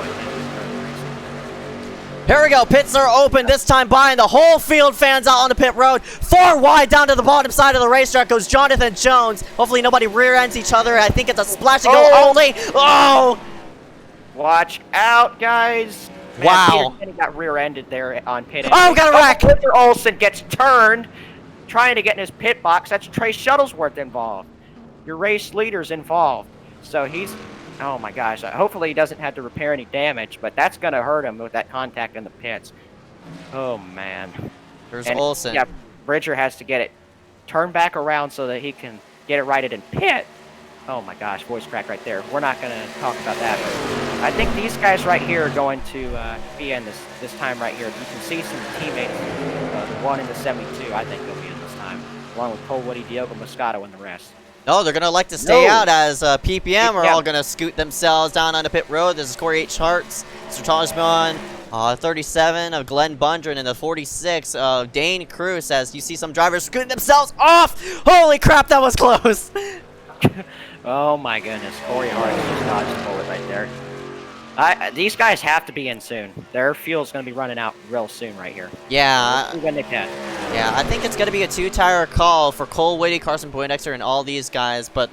Here we go, pits are open, this time buying the whole field, fans out on the pit road. 4 wide down to the bottom side of the racetrack goes Jonathan Jones. Hopefully nobody rear ends each other. I think it's a splash and go only. Oh! Watch out, guys. Man, wow. Peter got rear-ended there on pit end. Oh, got a wreck. Victor Olsen gets turned, trying to get in his pit box. That's Trey Shuttlesworth involved. Your race leader's involved. So he's... Oh my gosh, hopefully he doesn't have to repair any damage, but that's going to hurt him with that contact in the pits. Oh man. There's Olsen. Yeah, Bridger has to get it turned back around so that he can get it righted in pit. Oh my gosh, voice crack right there. We're not going to talk about that. But I think these guys right here are going to be in this time right here. You can see some teammates, the 1 and the 72, I think they'll be in this time, along with Cole Woody, Diogo Moscato, and the rest. No, they're going to like to stay out as PPM are all going to scoot themselves down on the pit road. This is Cory H. Harts, Mr. Thomasman, 37 of Glenn Bundren, and the 46 of Dane Cruz as you see some drivers scooting themselves off. Holy crap, that was close. Oh my goodness, Cory Harts just dodged the bullet right there. These guys have to be in soon. Their fuel's going to be running out real soon right here. Yeah. When they can. Yeah, I think it's going to be a 2-tire call for Cole Whitty, Carson Poindexter, and all these guys. But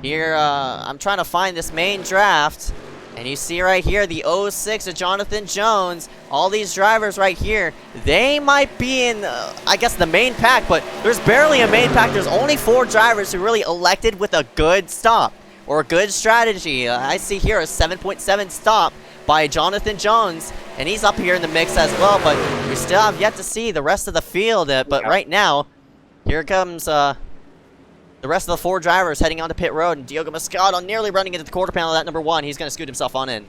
here, I'm trying to find this main draft. And you see right here, the 06 of Jonathan Jones. All these drivers right here, they might be in, I guess, the main pack. But there's barely a main pack. There's only 4 drivers who really elected with a good stop or a good strategy. I see here a 7.7 stop by Jonathan Jones, and he's up here in the mix as well, but we still have yet to see the rest of the field. But right now, here comes the rest of the 4 drivers heading onto pit road, and Diogo Moscato nearly running into the quarter panel of that number 1. He's going to scoot himself on in.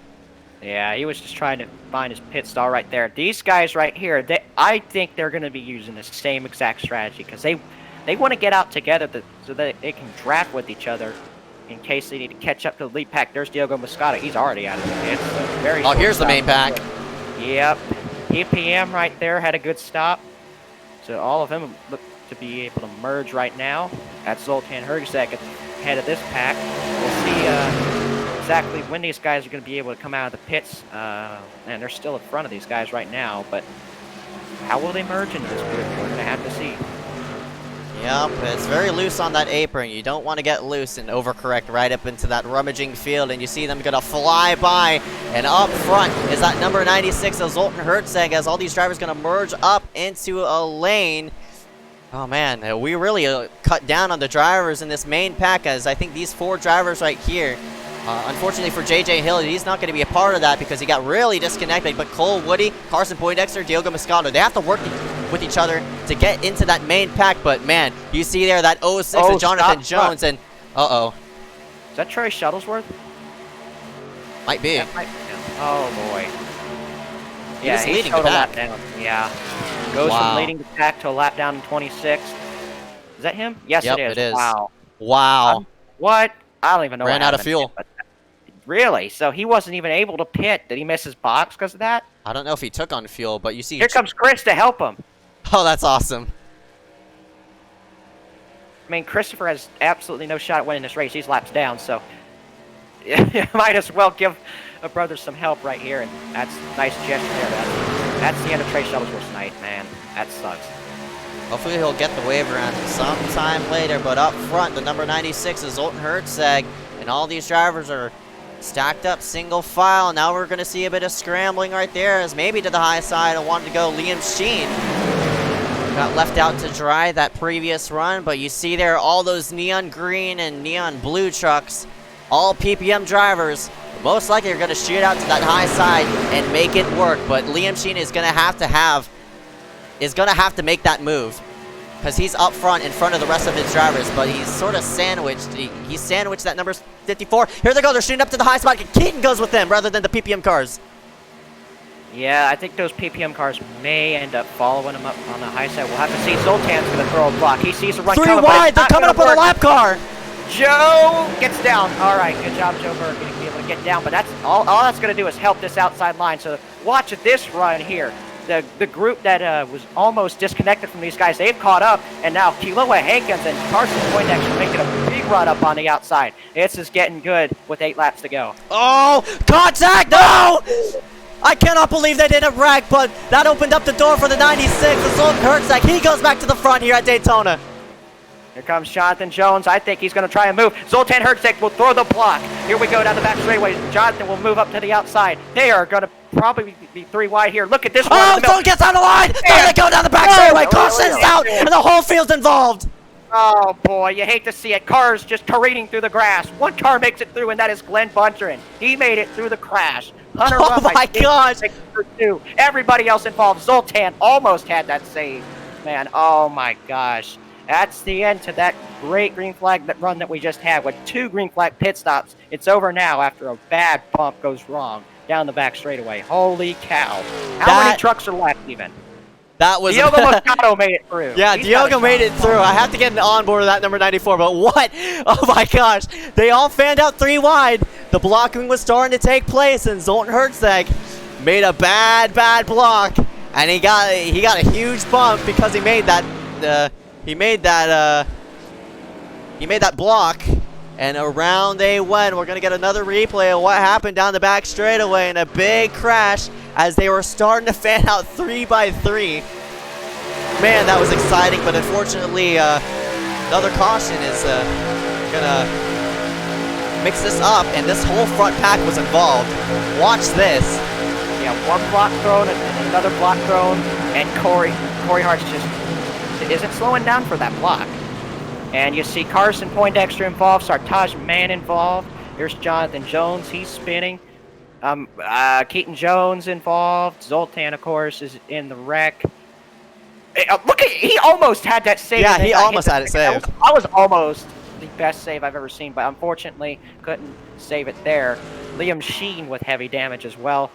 Yeah, he was just trying to find his pit stall right there. These guys right here, I think they're going to be using the same exact strategy, because they want to get out together so that they can draft with each other in case they need to catch up to the lead pack. There's Diogo Moscato. He's already out of the pits. So here's the main pack. Yep. PPM right there had a good stop. So all of them look to be able to merge right now. That's Zoltan Herczeg at the head of this pack. We'll see exactly when these guys are going to be able to come out of the pits. And they're still in front of these guys right now. But how will they merge into this group? We're going to have to see. Yep, it's very loose on that apron. You don't want to get loose and overcorrect right up into that rummaging field, and you see them gonna fly by. And up front is that number 96 of Zoltan Herczeg as all these drivers gonna merge up into a lane. Oh man, we really cut down on the drivers in this main pack, as I think these 4 drivers right here, unfortunately for JJ Hill, he's not going to be a part of that because he got really disconnected. But Cole Woody, Carson Poindexter, Diogo Moscato, they have to work with each other to get into that main pack. But man, you see there that 06 of Jonathan Jones, and is that Trey Shuttlesworth? Might be. Oh boy. Yeah, he's leading the pack. Down. Yeah. Goes from leading the pack to a lap down in 26. Is that him? Yes, yep, it is. It is. Wow. What? I don't even know. Ran out of fuel. Really? So he wasn't even able to pit. Did he miss his box because of that? I don't know if he took on fuel, but you see... Here comes Chris to help him. Oh, that's awesome. I mean, Christopher has absolutely no shot at winning this race. He's laps down, so you might as well give a brother some help right here. And that's a nice gesture there. That's the end of Trey Shuttlesworth's night, man. That sucks. Hopefully he'll get the wave around sometime later, but up front, the number 96 is Zoltan Hertzeg, and all these drivers are stacked up single file. Now we're going to see a bit of scrambling right there, as maybe to the high side, I wanted to go Liam Sheen. Got left out to dry that previous run, but you see there all those neon green and neon blue trucks, all PPM drivers, most likely are going to shoot out to that high side and make it work, but Liam Sheen is going to have to make that move, because he's up front in front of the rest of his drivers, but he's sort of sandwiched. He's sandwiched that number 54. Here they go. They're shooting up to the high spot. Keaton goes with them rather than the PPM cars. Yeah, I think those PPM cars may end up following him up on the high side. We'll have to see. Zoltan's going to throw a block. He sees the run coming. 3 wide. They're coming up on a lap car. Joe gets down. All right, good job, Joe Berg, going to be able to get down. But that's all that's going to do is help this outside line. So watch this run here. The group that was almost disconnected from these guys, they've caught up, and now Kealoha Hankins and Carson Poindexter are making a big run up on the outside. This is getting good with 8 laps to go. Oh, contact! No! I cannot believe they didn't wreck, but that opened up the door for the 96. The Zoltan Hertzeg, he goes back to the front here at Daytona. Here comes Jonathan Jones. I think he's going to try and move. Zoltan Hertzeg will throw the block. Here we go down the back straightaway. Jonathan will move up to the outside. They are going to probably be 3 wide here. Look at this one. Oh, Zoltan gets on the line. There they go down the back straightaway. Caution's out, and the whole field's involved. Oh, boy, you hate to see it. Cars just careening through the grass. One car makes it through, and that is Glenn Bunterin. He made it through the crash. Hunter Oh, Ruff, my gosh. Everybody else involved. Zoltan almost had that save. Man, oh, my gosh. That's the end to that great green flag run that we just had with 2 green flag pit stops. It's over now after a bad bump goes wrong down the back straightaway. Holy cow. How many trucks are left even? That was Diogo Moscato made it through. Yeah, Diogo made it through. I have to get on board of that number 94, but what? Oh my gosh. They all fanned out 3 wide. The blocking was starting to take place, and Zoltan Hertzeg made a bad block, and he got a huge bump because he made that block, and around they went. We're gonna get another replay of what happened down the back straightaway in a big crash as they were starting to fan out 3 by 3. Man, that was exciting, but unfortunately, another caution is gonna mix this up, and this whole front pack was involved. Watch this. Yeah, 1 block thrown and another block thrown, and Cory Harts just isn't slowing down for that block. And you see Carson Poindexter involved, Sartaj Mann involved. Here's Jonathan Jones, he's spinning. Keaton Jones involved. Zoltan, of course, is in the wreck. Look at, he almost had that save. Yeah, he almost had it saved. I was almost the best save I've ever seen, but unfortunately couldn't save it there. Liam Sheen with heavy damage as well.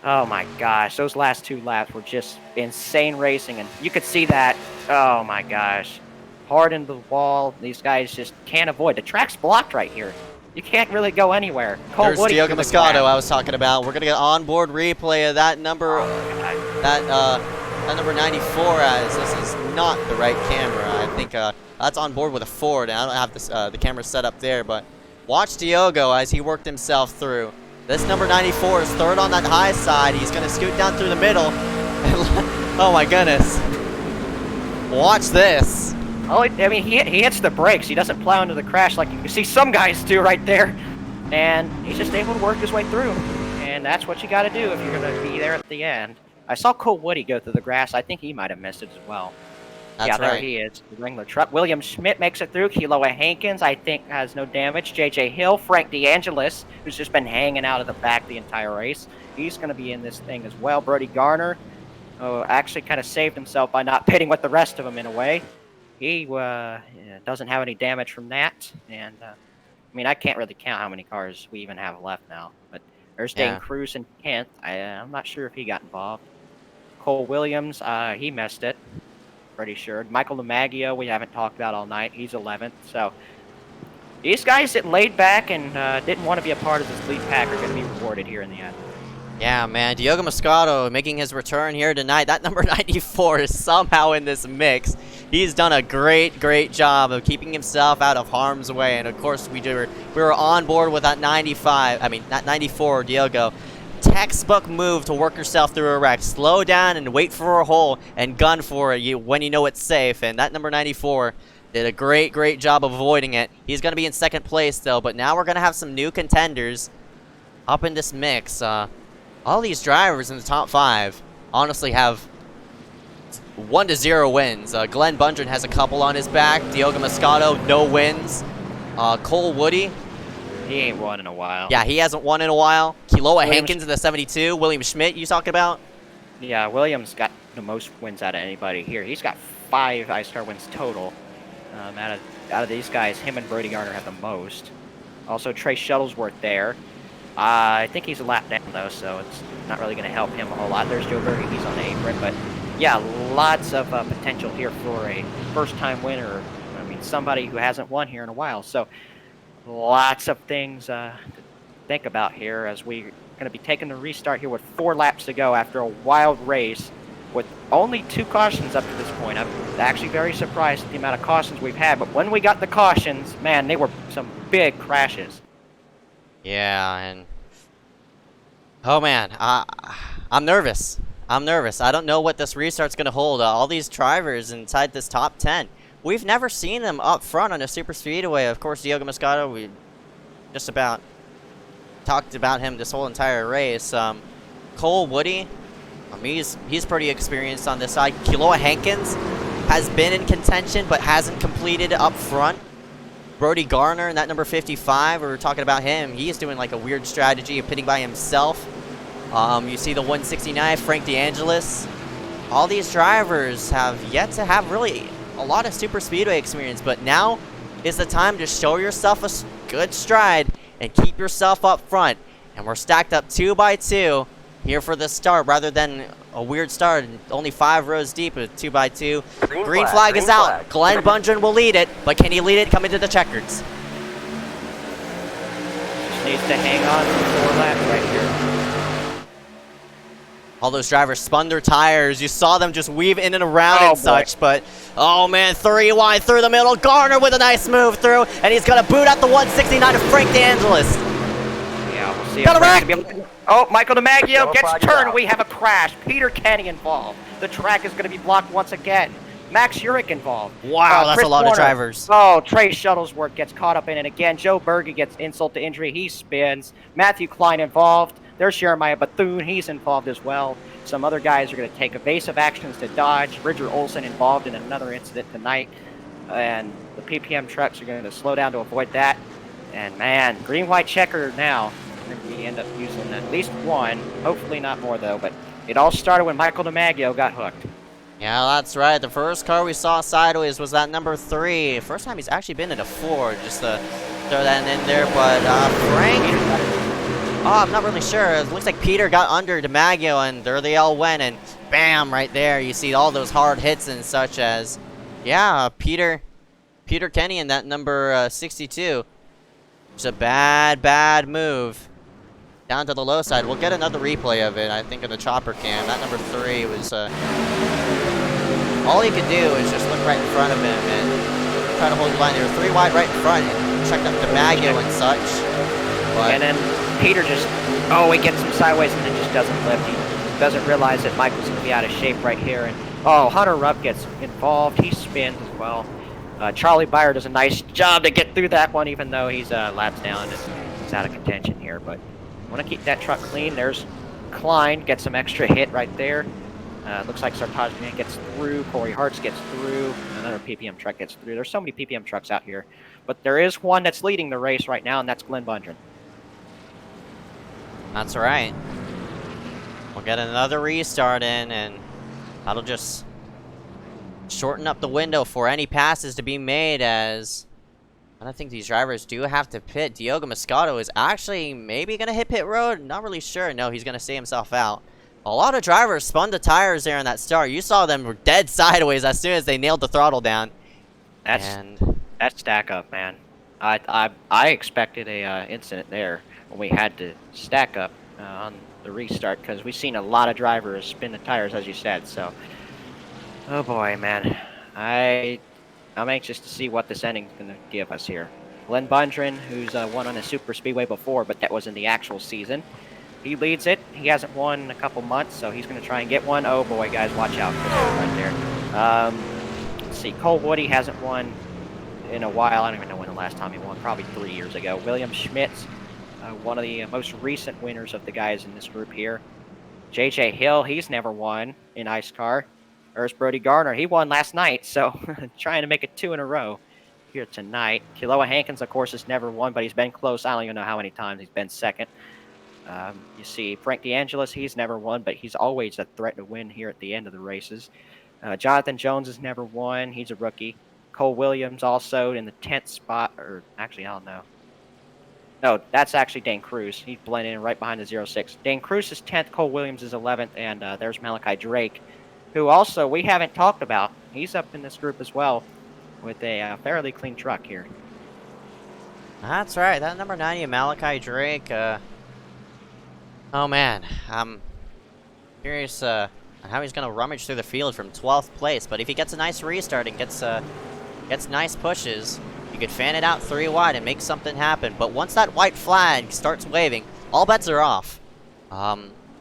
Oh my gosh, those last 2 laps were just insane racing, and you could see that. Oh my gosh. Hard into the wall. These guys just can't avoid. The track's blocked right here. You can't really go anywhere. There's Diogo Moscato I was talking about. We're gonna get onboard replay of that number, that number 94. As this is not the right camera. I think that's on board with a Ford, and I don't have this, the camera set up there. But watch Diogo as he worked himself through. This number 94 is 3rd on that high side. He's gonna scoot down through the middle. Oh my goodness! Watch this. Oh, I mean, he hits the brakes. He doesn't plow into the crash like you can see some guys do right there. And he's just able to work his way through. And that's what you got to do if you're going to be there at the end. I saw Cole Woody go through the grass. I think he might have missed it as well. That's yeah, there right. he is. The Wrangler truck. William Schmidt makes it through. Kealoha Hankins, I think, has no damage. J.J. Hill, Frank DeAngelis, who's just been hanging out at the back the entire race. He's going to be in this thing as well. Brody Garner actually kind of saved himself by not pitting with the rest of them in a way. He doesn't have any damage from that, and I mean, I can't really count how many cars we even have left now. But there's Dane Cruz in 10th. I'm not sure if he got involved. Cole Williams, he missed it, pretty sure. Michael DiMaggio, we haven't talked about all night. He's 11th. So these guys that laid back and didn't want to be a part of this lead pack are going to be rewarded here in the end. Yeah, man, Diogo Moscato making his return here tonight. That number 94 is somehow in this mix. He's done a great job of keeping himself out of harm's way. And of course, we were on board with that 95. I mean, not 94, Diogo. textbook move to work yourself through a wreck. Slow down and wait for a hole and gun for it when you know it's safe. And that number 94 did a great job of avoiding it. He's going to be in second place, though. But now we're going to have some new contenders up in this mix. All these drivers in the top 5 honestly have 1 to 0 wins. Glenn Bundren has a couple on his back. Diogo Moscato, no wins. Cole Woody, He ain't won in a while. yeah, he hasn't won in a while. Kiloa Williams- Hankins in the 72. William Schmidt, you talking about? Yeah, Williams got the most wins out of anybody here. He's got 5 iSCAR wins total. Out of these guys, him and Brody Garner have the most. Also, Trey Shuttlesworth there. I think he's a lap down, though, so it's not really going to help him a whole lot. There's Joe Berge, he's on the apron, but yeah, lots of potential here for a first-time winner. I mean, somebody who hasn't won here in a while. So lots of things to think about here as we're going to be taking the restart here with 4 laps to go after a wild race with only 2 cautions up to this point. I'm actually very surprised at the amount of cautions we've had, but when we got the cautions, man, they were some big crashes. Yeah, and oh man, I'm nervous. I'm nervous. I don't know what this restart's going to hold. All these drivers inside this top 10. We've never seen them up front on a super speedway. Of course, Diogo Moscato, we just about talked about him this whole entire race. Cole Woody, he's pretty experienced on this side. Kiloa Hankins has been in contention but hasn't completed up front. Brody Garner in that number 55, we were talking about him. He's doing like a weird strategy of pitting by himself. You see the 169, Frank DeAngelis. All these drivers have yet to have really a lot of super speedway experience, but now is the time to show yourself a good stride and keep yourself up front. And we're stacked up 2 by 2 here for the start, rather than a weird start, only 5 rows deep with 2 by 2. Green flag is out. Glenn Bundren will lead it, but can he lead it coming to the checkers? Just needs to hang on for 4 laps right here. All those drivers spun their tires. You saw them just weave in and around and such, but oh man, 3 wide through the middle. Garner with a nice move through, and he's gonna boot out the 169 of Frank DeAngelis. Yeah, we'll see. Got a wreck! Oh, Michael DiMaggio gets turned. We have a crash. Peter Kenny involved. The track is going to be blocked once again. Max Urich involved. Wow, that's Chris a lot Warner. of drivers. Oh, Trey Shuttlesworth gets caught up in it again. Joe Berge gets insult to injury. He spins. Matthew Klein involved. There's Jeremiah Bethune. He's involved as well. Some other guys are going to take evasive actions to dodge. Bridger Olson involved in another incident tonight. And the PPM trucks are going to slow down to avoid that. And man, green-white checker now. We end up using at least 1. Hopefully not more, though. But it all started when Michael DiMaggio got hooked. Yeah, that's right. The first car we saw sideways was that number 3. First time he's actually been in a 4, just to throw that in there. But Frank, I'm not really sure. It looks like Peter got under DiMaggio, and there they all went, and bam, right there. You see all those hard hits and such as, yeah, Peter Kenny in that number 62. It's a bad move. Down to the low side. We'll get another replay of it, I think, in the chopper cam. That number 3 was, all he could do is just look right in front of him and try to hold the line. They were 3 wide right in front and checked up DiMaggio and such. But And then Peter just, he gets him sideways and then just doesn't lift. He doesn't realize that Michael's going to be out of shape right here. And, Hunter Rupp gets involved. He spins as well. Charlie Byer does a nice job to get through that one, even though he's laps down and he's out of contention here. But want to keep that truck clean. There's Klein, gets some extra hit right there. Looks like Sartajman gets through. Cory Harts gets through. Another PPM truck gets through. There's so many PPM trucks out here. But there is one that's leading the race right now, and that's Glenn Bundren. that's right. We'll get another restart in, and that'll just shorten up the window for any passes to be made, as I don't think these drivers do have to pit. Diogo Moscato is actually maybe going to hit pit road. Not really sure. No, he's going to stay himself out. A lot of drivers spun the tires there in that start. You saw them were dead sideways as soon as they nailed the throttle down. That's stack up, man. I expected a incident there when we had to stack up on the restart, because we've seen a lot of drivers spin the tires, as you said. So, oh boy, man, I'm anxious to see what this ending's going to give us here. Glenn Bundren, who's won on a super speedway before, but that was in the actual season. He leads it. He hasn't won in a couple months, so he's going to try and get one. Oh boy, guys, watch out right there. Let's see. Cole Woody hasn't won in a while. I don't even know when the last time he won. Probably 3 years ago. William Schmitz, one of the most recent winners of the guys in this group here. JJ Hill, he's never won in iSCAR. There's Brody Garner. He won last night, so trying to make it 2 in a row here tonight. Kiloa Hankins, of course, has never won, but he's been close. I don't even know how many times he's been second. You see Frank DeAngelis, he's never won, but he's always a threat to win here at the end of the races. Jonathan Jones has never won. He's a rookie. Cole Williams also in the 10th spot, or actually, I don't know. No, that's actually Dane Cruz. He's blending in right behind the 06. Dane Cruz is 10th, Cole Williams is 11th, and there's Malachi Drake, who also we haven't talked about. He's up in this group as well with a fairly clean truck here. That's right. That number 90, Malachi Drake. Oh man, I'm curious how he's gonna rummage through the field from 12th place. But if he gets a nice restart and gets nice pushes, you could fan it out 3 wide and make something happen. But once that white flag starts waving, all bets are off.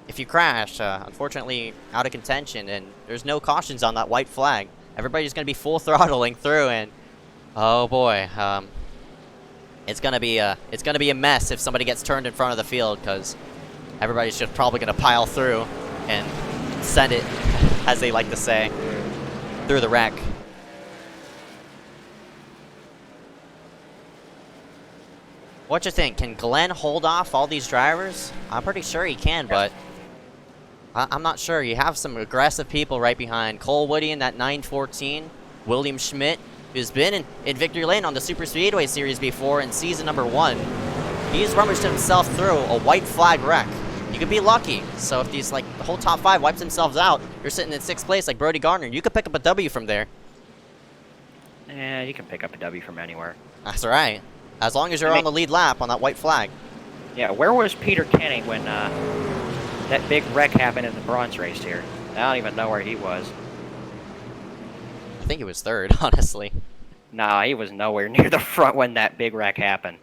If you crash, unfortunately, out of contention, and there's no cautions on that white flag, everybody's gonna be full throttling through, and oh boy, it's gonna be a mess if somebody gets turned in front of the field, because everybody's just probably gonna pile through and send it, as they like to say, through the wreck. What you think? Can Glenn hold off all these drivers? I'm pretty sure he can, but I'm not sure. You have some aggressive people right behind. Cole Woody in that 914. William Schmidt, who's been in Victory Lane on the Super Speedway Series before in season number 1. He's rummaged himself through a white flag wreck. You could be lucky. So if these, like, the whole top 5 wipes themselves out, you're sitting in 6th place like Brody Garner. You could pick up a W from there. Yeah, you can pick up a W from anywhere. That's right. As long as you're on the lead lap on that white flag. Yeah, where was Peter Kenny when that big wreck happened in the bronze race here? I don't even know where he was. I think he was 3rd, honestly. Nah, he was nowhere near the front when that big wreck happened.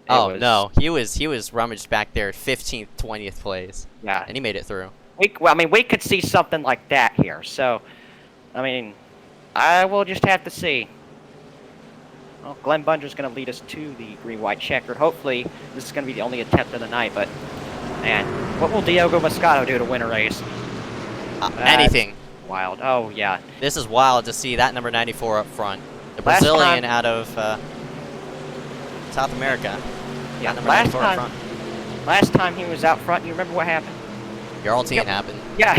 No, he was rummaged back there at 15th, 20th place. Yeah, and he made it through. Well, I mean, we could see something like that here. So, I mean, I will just have to see. Well, Glenn Bunger's going to lead us to the green-white checkered. Hopefully, this is going to be the only attempt of the night. But, man, what will Diogo Moscato do to win a race? Anything. Wild. Oh, yeah. This is wild to see that number 94 up front. The Brazilian out of South America. Yeah, number 94 up front. Last time he was out front, you remember what happened? Your old team happened. Yeah,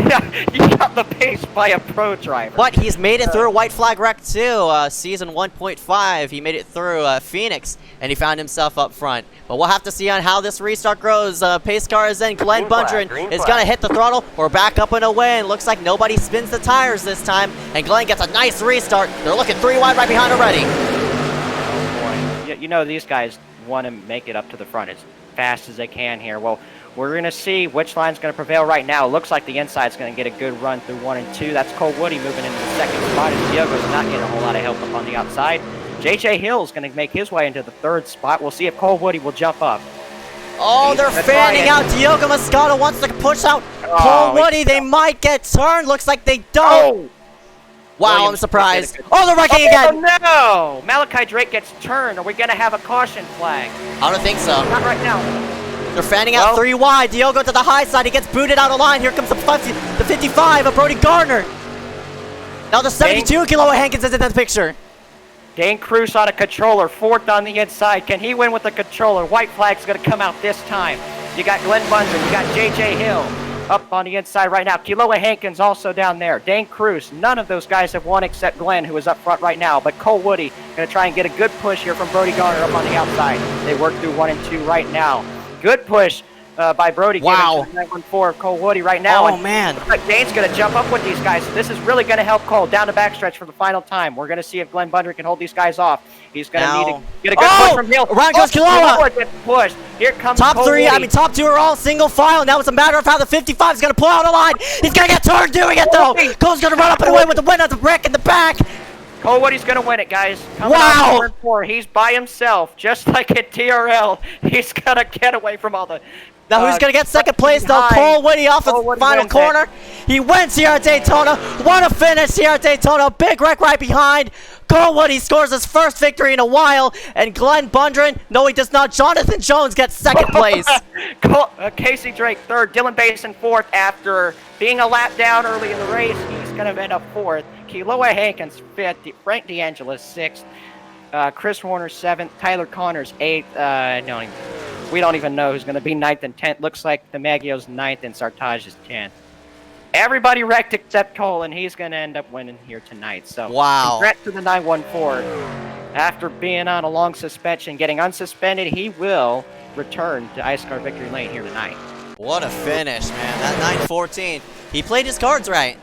he got the pace by a pro driver. But he's made it through a white flag wreck too. Season 1.5, he made it through Phoenix, and he found himself up front. But we'll have to see on how this restart grows. Pace car is in. Glenn Bunger is going to hit the throttle. We're back up and away, and looks like nobody spins the tires this time. And Glenn gets a nice restart. They're looking 3 wide right behind already. Oh boy. You know these guys want to make it up to the front as fast as they can here. Well, we're going to see which line's going to prevail right now. It looks like the inside's going to get a good run through 1 and 2. That's Cole Woody moving into the 2nd spot, and Diogo's not getting a whole lot of help up on the outside. JJ Hill's going to make his way into the 3rd spot. We'll see if Cole Woody will jump up. Oh, they're fanning out. Diogo Moscato wants to push out Cole Woody. They might get turned. Looks like they don't. Oh. Wow, I'm surprised. Oh, they're wrecking again. No! Malachi Drake gets turned. Are we going to have a caution flag? I don't think so. Not right now. They're fanning out 3 wide. Diogo to the high side. He gets booted out of line. Here comes the 55 of Brody Garner. Now the 72 Kiloa Hankins is in the picture. Dane Cruz on a controller, 4th on the inside. Can he win with the controller? White flag's going to come out this time. You got Glenn Bunger. You got JJ Hill up on the inside right now. Kiloa Hankins also down there. Dane Cruz. None of those guys have won except Glenn, who is up front right now. But Cole Woody going to try and get a good push here from Brody Garner up on the outside. They work through 1 and 2 right now. Good push by Brody. Wow. 914 of Cole Woody right now. Oh, man. Looks like Dane's going to jump up with these guys. So this is really going to help Cole down the backstretch for the final time. We're going to see if Glenn Bunder can hold these guys off. He's going to need to get a good push from Hill. Around goes Kiloa. Gets pushed. Here comes top Cole 3, Woody. I mean top 2 are all single file. Now it's a matter of how the 55 is going to pull out a line. He's going to get turned doing it though. Cole's going to run up and away with the win at the wreck in the back. Cole Woody's gonna win it, guys. Coming Wow! off turn 4, he's by himself, just like at TRL. He's gonna get away from all the. Now who's gonna get second place though? behind. Cole Woody off Cole of Woody final wins corner. He wins here at Daytona. What a finish here at Daytona. Big wreck right behind. Cole Woody scores his first victory in a while. And Glenn Bundren, no he does not. Jonathan Jones gets second place. Casey Drake third, Dylan Basin fourth after being a lap down early in the race. He's gonna end up fourth. Kealoha Hankins fifth, Frank DeAngelis sixth, Chris Warner seventh, Tyler Connors eighth. We don't even know who's gonna be ninth and 10th. Looks like the Maggio's ninth and Sartaj is 10th. Everybody wrecked except Cole, and he's gonna end up winning here tonight. So Wow. congrats to the 914. After being on a long suspension, getting unsuspended, he will return to iSCAR Victory Lane here tonight. What a finish, man. That 914. He played his cards right.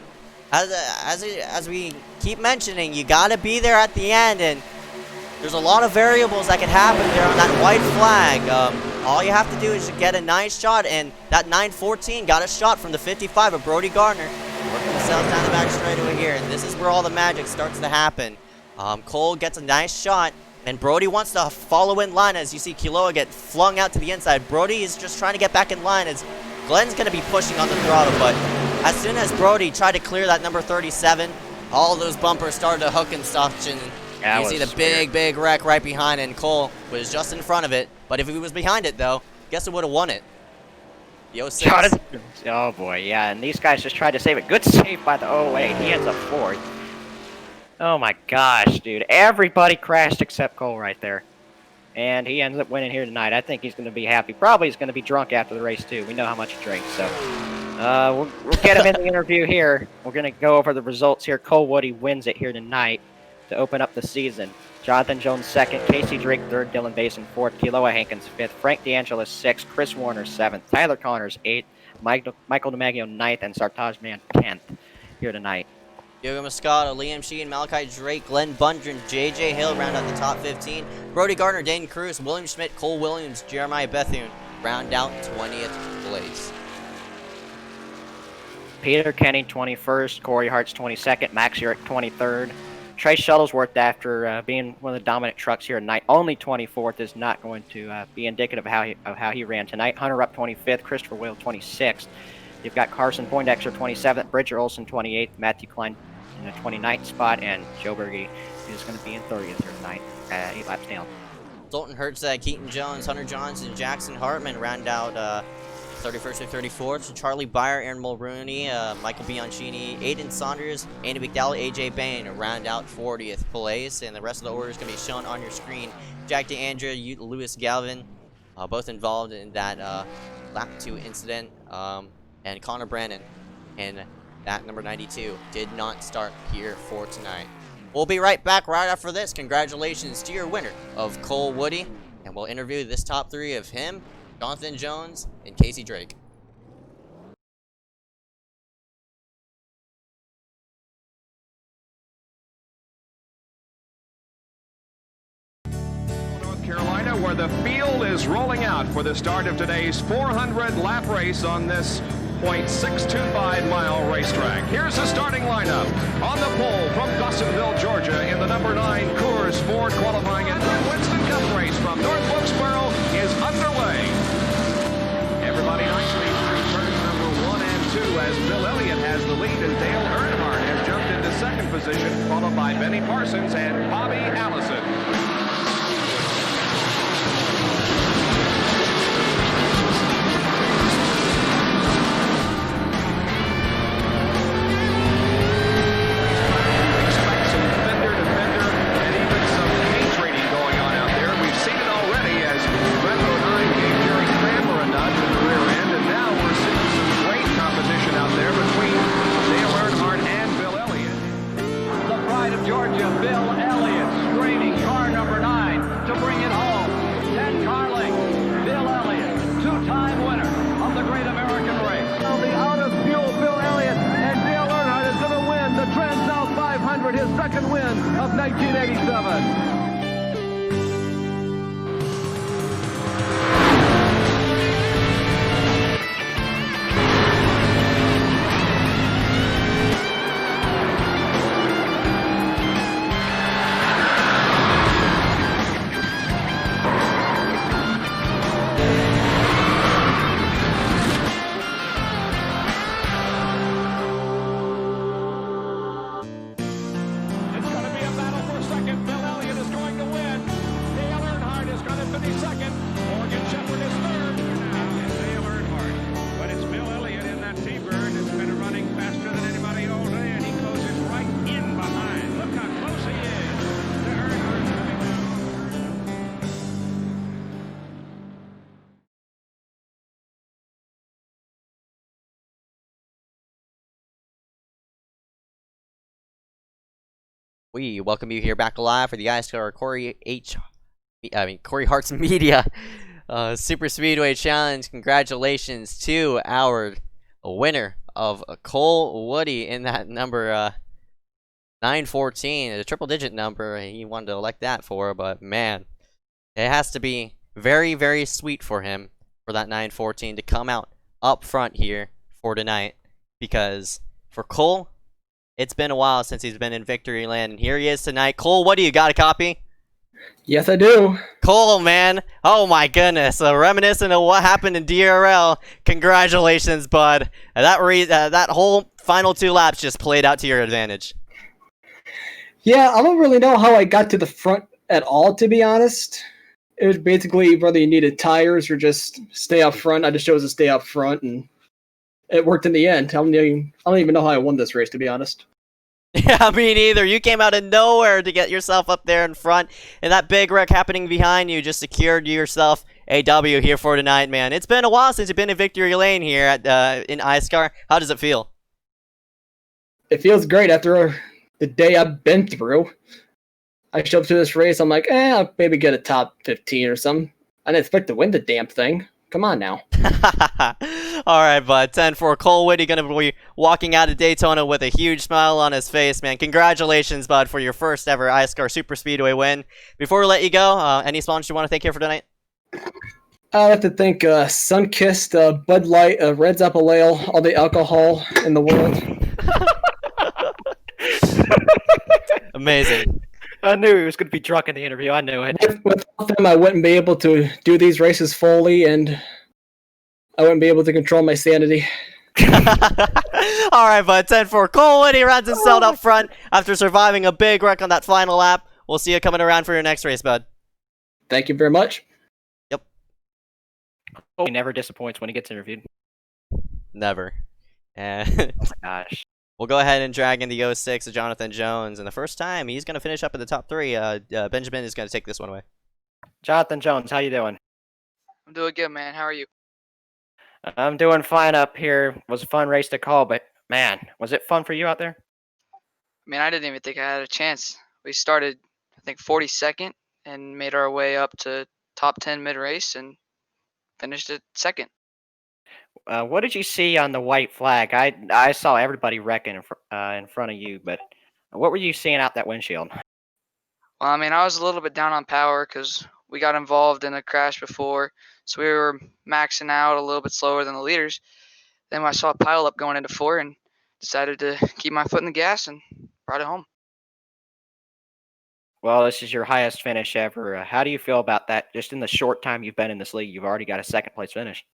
As we keep mentioning, you gotta be there at the end, and there's a lot of variables that can happen there on that white flag. All you have to do is get a nice shot, and that 914 got a shot from the 55 of Brody Gardner. Working themselves down the back straightaway here, and this is where all the magic starts to happen. Cole gets a nice shot, and Brody wants to follow in line as you see Kealoha get flung out to the inside. Brody is just trying to get back in line as Glenn's going to be pushing on the throttle, but as soon as Brody tried to clear that number 37, all those bumpers started to hook and such, and you see the big wreck right behind, and Cole was just in front of it. But if he was behind it, though, guess who would have won it? The 06. Oh, boy, yeah, and these guys just tried to save it. Good save by the 08. He ends up fourth. Oh, my gosh, dude. Everybody crashed except Cole right there. And he ends up winning here tonight. I think he's going to be happy. Probably he's going to be drunk after the race, too. We know how much he drinks, so we'll get him in the interview here. We're going to go over the results here. Cole Woody wins it here tonight to open up the season. Jonathan Jones second, Casey Drake third, Dylan Basin fourth, Kealoha Hankins fifth, Frank DeAngelis sixth, Chris Warner seventh, Tyler Connors eighth, Michael DiMaggio ninth, and Sartaj Man 10th here tonight. Yoga Moscato, Liam Sheen, Malachi Drake, Glenn Bundren, J.J. Hill round out the top 15. Brody Gardner, Dane Cruz, William Schmidt, Cole Williams, Jeremiah Bethune round out 20th place. Peter Kenny 21st, Cory Harts 22nd, Max Urick 23rd. Trey Shuttlesworth, after being one of the dominant trucks here tonight, only 24th, is not going to be indicative of how he ran tonight. Hunter Rupp 25th, Christopher Whale 26th. You've got Carson Poindexter 27th, Bridger Olson 28th, Matthew Klein in the 29th spot, and Joe Berge is going to be in 30th here tonight, 8 laps down. Dalton Hertzog, Keaton Jones, Hunter Johnson, Jackson Hartman round out 31st and 34th. So Charlie Byer, Aaron Mulrooney, Michael Bianchini, Aiden Saunders, Andy McDowell, AJ Bain round out 40th place. And the rest of the order is going to be shown on your screen. Jack DeAndrea, Lewis Galvin, both involved in that lap 2 incident. And Connor Brandon and that number 92 did not start here for tonight. We'll be right back right after this. Congratulations to your winner of Cole Woody. And we'll interview this top 3 of him, Jonathan Jones, and Casey Drake. North Carolina, where the field is rolling out for the start of today's 400-lap race on this .625-mile racetrack. Here's the starting lineup. On the pole from Dawsonville, Georgia, in the number 9 Coors Ford qualifying and Winston Cup race from North Wilkesboro is underway. Everybody nicely through turns number 1 and 2 as Bill Elliott has the lead and Dale Earnhardt has jumped into second position, followed by Benny Parsons and Bobby Allison. His second win of 1987. We welcome you here back live for the iSCAR Cory Harts Media Super Speedway Challenge. Congratulations to our winner of Cole Woody in that number 914, a triple-digit number. He wanted to elect that for, but man, it has to be very, very sweet for him for that 914 to come out up front here for tonight, because for Cole, it's been a while since he's been in victory land, and here he is tonight. Cole, what do you got? A copy? Yes, I do. Cole, man. Oh my goodness. Reminiscent of what happened in DRL. Congratulations, bud. That whole final 2 laps just played out to your advantage. Yeah, I don't really know how I got to the front at all, to be honest. It was basically whether you needed tires or just stay up front. I just chose to stay up front, and it worked in the end. I don't even know how I won this race, to be honest. Yeah, me neither. You came out of nowhere to get yourself up there in front, and that big wreck happening behind you just secured yourself a W here for tonight, man. It's been a while since you've been in victory lane here at in iSCAR. How does it feel? It feels great after the day I've been through. I showed up to this race, I'm like, I'll maybe get a top 15 or something. I didn't expect to win the damn thing. Come on now. All right, bud. 10-4. Cole Whitty going to be walking out of Daytona with a huge smile on his face, man. Congratulations, bud, for your first ever iSCAR Super Speedway win. Before we let you go, any sponsors you want to thank here for tonight? I'd have to thank Sunkist, Bud Light, Red's Apple Ale, all the alcohol in the world. Amazing. I knew he was going to be drunk in the interview. I knew it. Without them, I wouldn't be able to do these races fully, and I wouldn't be able to control my sanity. All right, bud. 10-4. Cole Whitty runs himself up front after surviving a big wreck on that final lap. We'll see you coming around for your next race, bud. Thank you very much. Yep. He never disappoints when he gets interviewed. Never. And Oh my gosh. we'll go ahead and drag in the 06 of Jonathan Jones. And the first time, he's going to finish up in the top 3. Benjamin is going to take this one away. Jonathan Jones, how you doing? I'm doing good, man. How are you? I'm doing fine up here. It was a fun race to call, but man, was it fun for you out there? I mean, I didn't even think I had a chance. We started, I think, 42nd and made our way up to top 10 mid-race and finished at 2nd. What did you see on the white flag? I saw everybody wrecking in front of you, but what were you seeing out that windshield? Well, I mean, I was a little bit down on power because we got involved in a crash before, so we were maxing out a little bit slower than the leaders. Then I saw a pile up going into 4 and decided to keep my foot in the gas and brought it home. Well, this is your highest finish ever. How do you feel about that? Just in the short time you've been in this league, you've already got a 2nd place finish.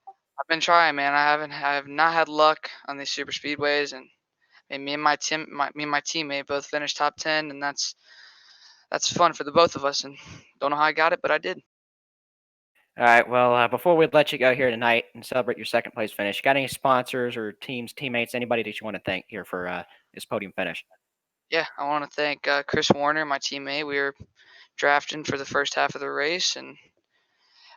I've been trying, man. I have not had luck on these super speedways, and me and my teammate both finished top 10, and that's fun for the both of us. And don't know how I got it, but I did. All right. Well, before we let you go here tonight and celebrate your 2nd place finish, got any sponsors or teammates, anybody that you want to thank here for this podium finish? Yeah, I want to thank Chris Warner, my teammate. We were drafting for the first half of the race, and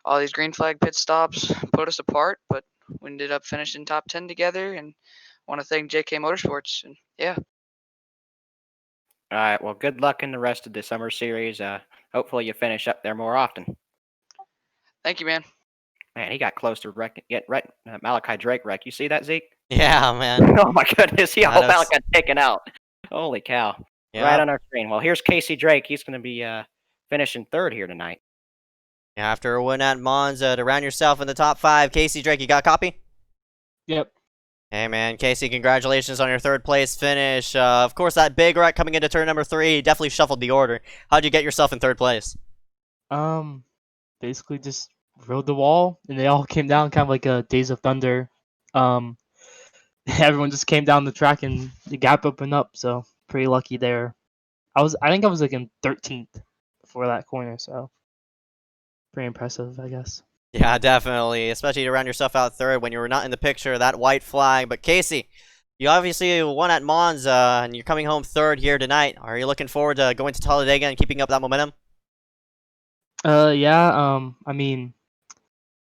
all these green flag pit stops put us apart, but we ended up finishing top 10 together. And I want to thank JK Motorsports. And yeah. All right. Well, good luck in the rest of the summer series. Hopefully you finish up there more often. Thank you, man. Man, he got close to Malachi Drake wreck. You see that, Zeke? Yeah, man. Oh my goodness, he That all is- Malachi taken out. Holy cow! Yeah. Right on our screen. Well, here's Casey Drake. He's going to be finishing 3rd here tonight. After a win at Monza to round yourself in the top 5, Casey Drake, you got a copy? Yep. Hey, man. Casey, congratulations on your 3rd place finish. Of course, that big wreck coming into turn number 3 definitely shuffled the order. How'd you get yourself in 3rd place? Basically just rode the wall, and they all came down kind of like a Days of Thunder. Everyone just came down the track, and the gap opened up, so pretty lucky there. I think I was like in 13th before that corner, so pretty impressive, I guess. Yeah, definitely. Especially to round yourself out 3rd when you were not in the picture, that white flag. But Casey, you obviously won at Monza, and you're coming home 3rd here tonight. Are you looking forward to going to Talladega and keeping up that momentum? Yeah, I mean,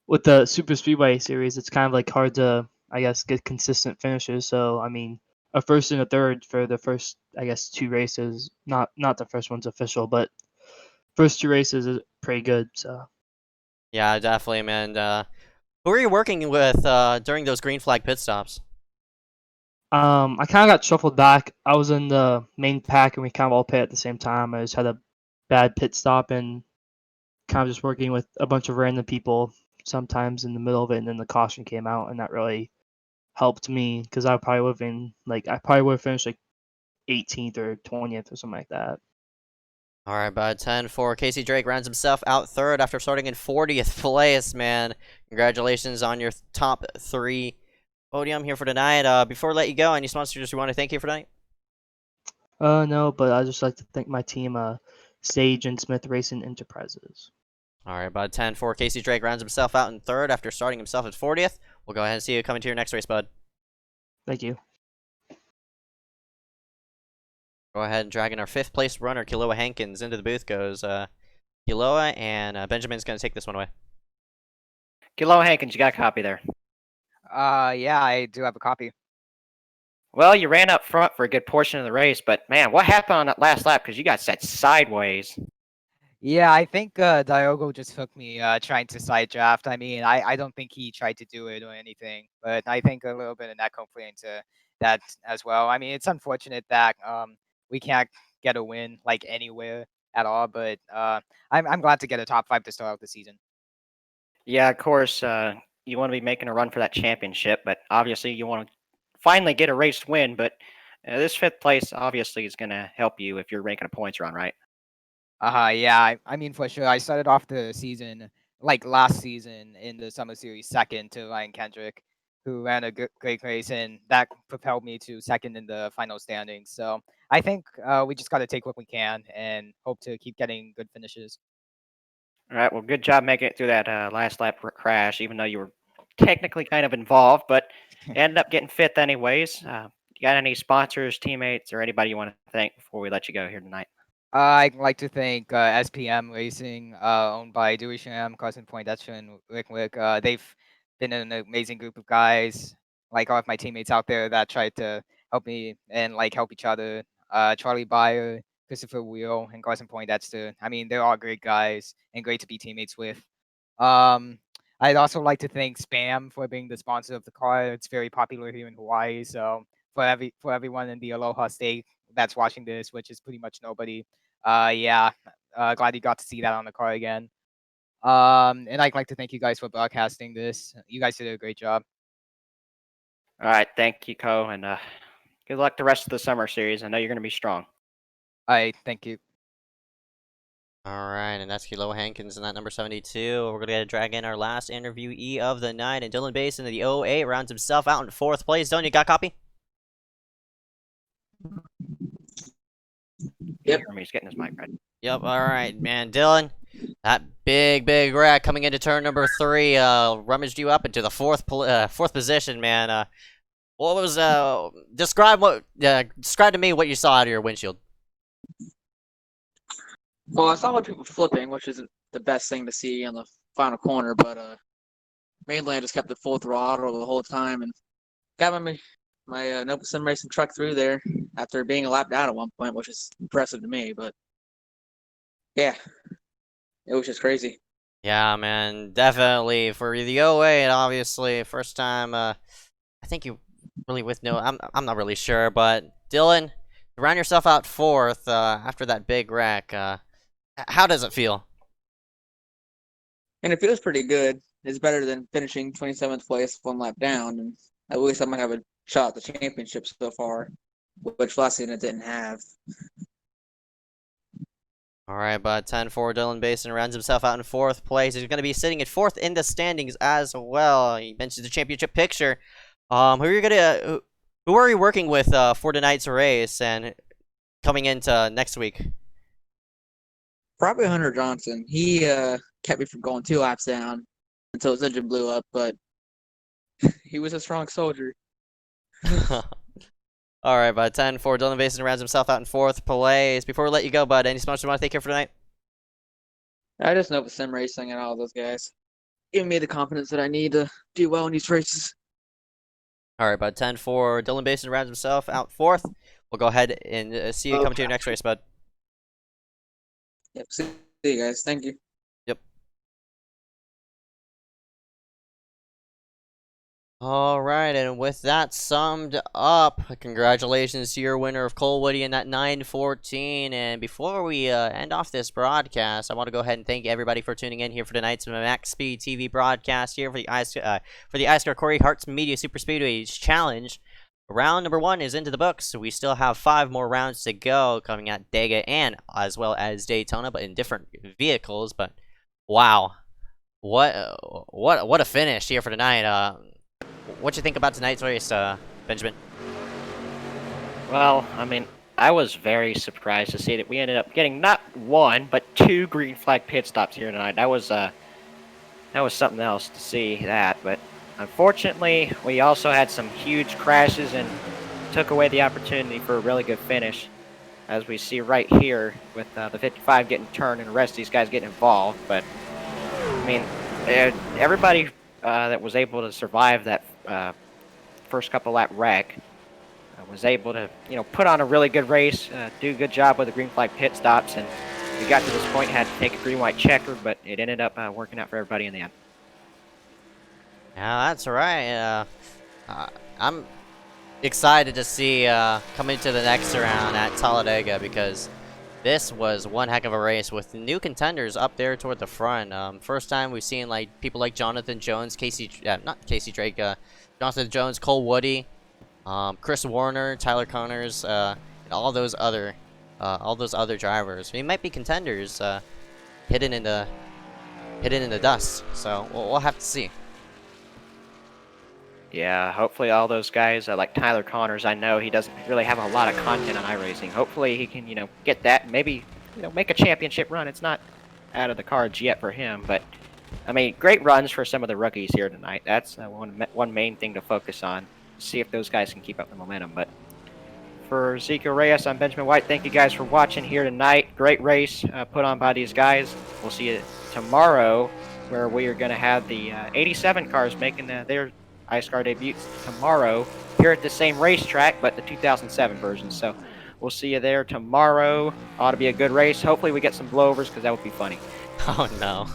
with the Super Speedway series, it's kind of like hard to, I guess, get consistent finishes. So, I mean, a first and a third for the first, I guess, 2 races. Not the first one's official, but first 2 races is pretty good. So Yeah, definitely, man. Who were you working with during those green flag pit stops? I kind of got shuffled back. I was in the main pack, and we kind of all pit at the same time. I just had a bad pit stop, and kind of just working with a bunch of random people sometimes in the middle of it, and then the caution came out, and that really helped me because I probably would have been like I probably would have finished like 18th or 20th or something like that. All right, bud. 10-4. Casey Drake rounds himself out third after starting in 40th place, man. Congratulations on your top 3 podium here for tonight. Before we let you go, any sponsors you want to thank you for tonight? No, but I'd just like to thank my team, Sage and Smith Racing Enterprises. All right, bud. 10-4. Casey Drake rounds himself out in third after starting himself at 40th. We'll go ahead and see you coming to your next race, bud. Thank you. Go ahead and dragging our 5th place runner, Kiloa Hankins, into the booth goes Kiloa, and Benjamin's going to take this one away. Kilo Hankins, you got a copy there. Yeah, I do have a copy. Well, you ran up front for a good portion of the race, but man, what happened on that last lap? Because you got set sideways. Yeah, I think Diogo just hooked me trying to side draft. I mean, I don't think he tried to do it or anything, but I think a little bit of that played into that as well. I mean, it's unfortunate that we can't get a win like anywhere at all, but I'm glad to get a top 5 to start out the season. Yeah, of course, you want to be making a run for that championship, but obviously you want to finally get a race win. But this 5th place obviously is going to help you if you're making a points run, right? Yeah, I mean, for sure. I started off the season, like last season in the Summer Series, second to Ryan Kendrick, who ran a great race, and that propelled me to second in the final standings. So I think we just got to take what we can and hope to keep getting good finishes. All right, well, good job making it through that last lap crash, even though you were technically kind of involved, but ended up getting 5th anyways. You got any sponsors, teammates, or anybody you want to thank before we let you go here tonight? I'd like to thank SPM Racing, owned by Dewey Sham, Carson Poindexter, and Rick Wick. They've been an amazing group of guys, like all of my teammates out there that tried to help me and like help each other. Charlie Byer, Christopher Wheel, and Carson Poindexter. I mean, they're all great guys and great to be teammates with. I'd also like to thank Spam for being the sponsor of the car. It's very popular here in Hawaii, so for everyone in the Aloha State that's watching this, which is pretty much nobody. Yeah, glad you got to see that on the car again. And I'd like to thank you guys for broadcasting this. You guys did a great job. All right, thank you, Ko, and good luck the rest of the summer series. I know you're going to be strong. All right, thank you. All right, and that's Kiloa Hankins in that number 72. We're going to drag in our last interviewee of the night, and Dylan Basin in the 08 rounds himself out in 4th place. Dylan, you got a copy? Yep. He's getting his mic ready. Yep, all right, man. Dylan, that big wreck coming into turn number 3 rummaged you up into the 4th position, man. What was describe to me what you saw out of your windshield. Well, I saw a lot of people flipping, which isn't the best thing to see on the final corner, but mainly I just kept it full throttle the whole time and got my Nova Sim Racing truck through there after being lapped out at one point, which is impressive to me. But yeah, it was just crazy. Yeah, man, definitely for the 08, obviously first time. I think you really I'm not really sure, but Dylan, you ran yourself out 4th after that big wreck. How does it feel? And it feels pretty good. It's better than finishing 27th place, 1 lap down, and at least I might have a shot at the championship so far, which last season it didn't have. All right, but 10-4 Dylan Basin rounds himself out in 4th place. He's going to be sitting at 4th in the standings as well. He mentions the championship picture. Who are you working with for tonight's race and coming into next week? Probably Hunter Johnson. He kept me from going 2 laps down until his engine blew up, but he was a strong soldier. All right, bud. 10-4 Dylan Basin rounds himself out in 4th place. Before we let you go, bud, any sponsors you want to thank here for tonight? I just know with Sim Racing and all those guys giving me the confidence that I need to do well in these races. All right, bud. 10-4. Dylan Basin rounds himself out fourth. We'll go ahead and see you coming to your next race, bud. Yep. See you guys. Thank you. Yep. All right, and with that summed up, congratulations to your winner of Cole Woody in that 9:14. And before we end off this broadcast, I want to go ahead and thank everybody for tuning in here for tonight's MaxspeedTV broadcast here for the iSCAR Cory Harts Media Super Speedway Challenge. Round number 1 is into the books, so we still have 5 more rounds to go, coming at Dega and as well as Daytona, but in different vehicles. But wow, what a finish here for tonight. What you think about tonight's race, Benjamin? Well, I mean, I was very surprised to see that we ended up getting not 1 but 2 green flag pit stops here tonight. That was something else to see that, but unfortunately, we also had some huge crashes and took away the opportunity for a really good finish, as we see right here with the 55 getting turned and the rest of these guys getting involved. But I mean, everybody that was able to survive that first couple lap wreck was able to, put on a really good race, do a good job with the green flag pit stops, and we got to this point, had to take a green-white checker, but it ended up working out for everybody in the end. Yeah, that's right. I'm excited to see coming to the next round at Talladega, because this was one heck of a race with new contenders up there toward the front. First time we've seen people like Jonathan Jones, Jonathan Jones, Cole Woody, Chris Warner, Tyler Connors, and all those other drivers. They might be contenders hidden in the dust. So we'll have to see. Yeah, hopefully all those guys, like Tyler Connors, I know he doesn't really have a lot of content on iRacing. Hopefully he can, get that and maybe, make a championship run. It's not out of the cards yet for him, but, I mean, great runs for some of the rookies here tonight. That's one main thing to focus on, see if those guys can keep up the momentum. But for Ezekiel Reyes, I'm Benjamin White. Thank you guys for watching here tonight. Great race put on by these guys. We'll see you tomorrow, where we are going to have the 87 cars making their iSCAR debuts tomorrow here at the same racetrack, but the 2007 version. So we'll see you there tomorrow. Ought to be a good race. Hopefully we get some blowovers, because that would be funny. Oh no.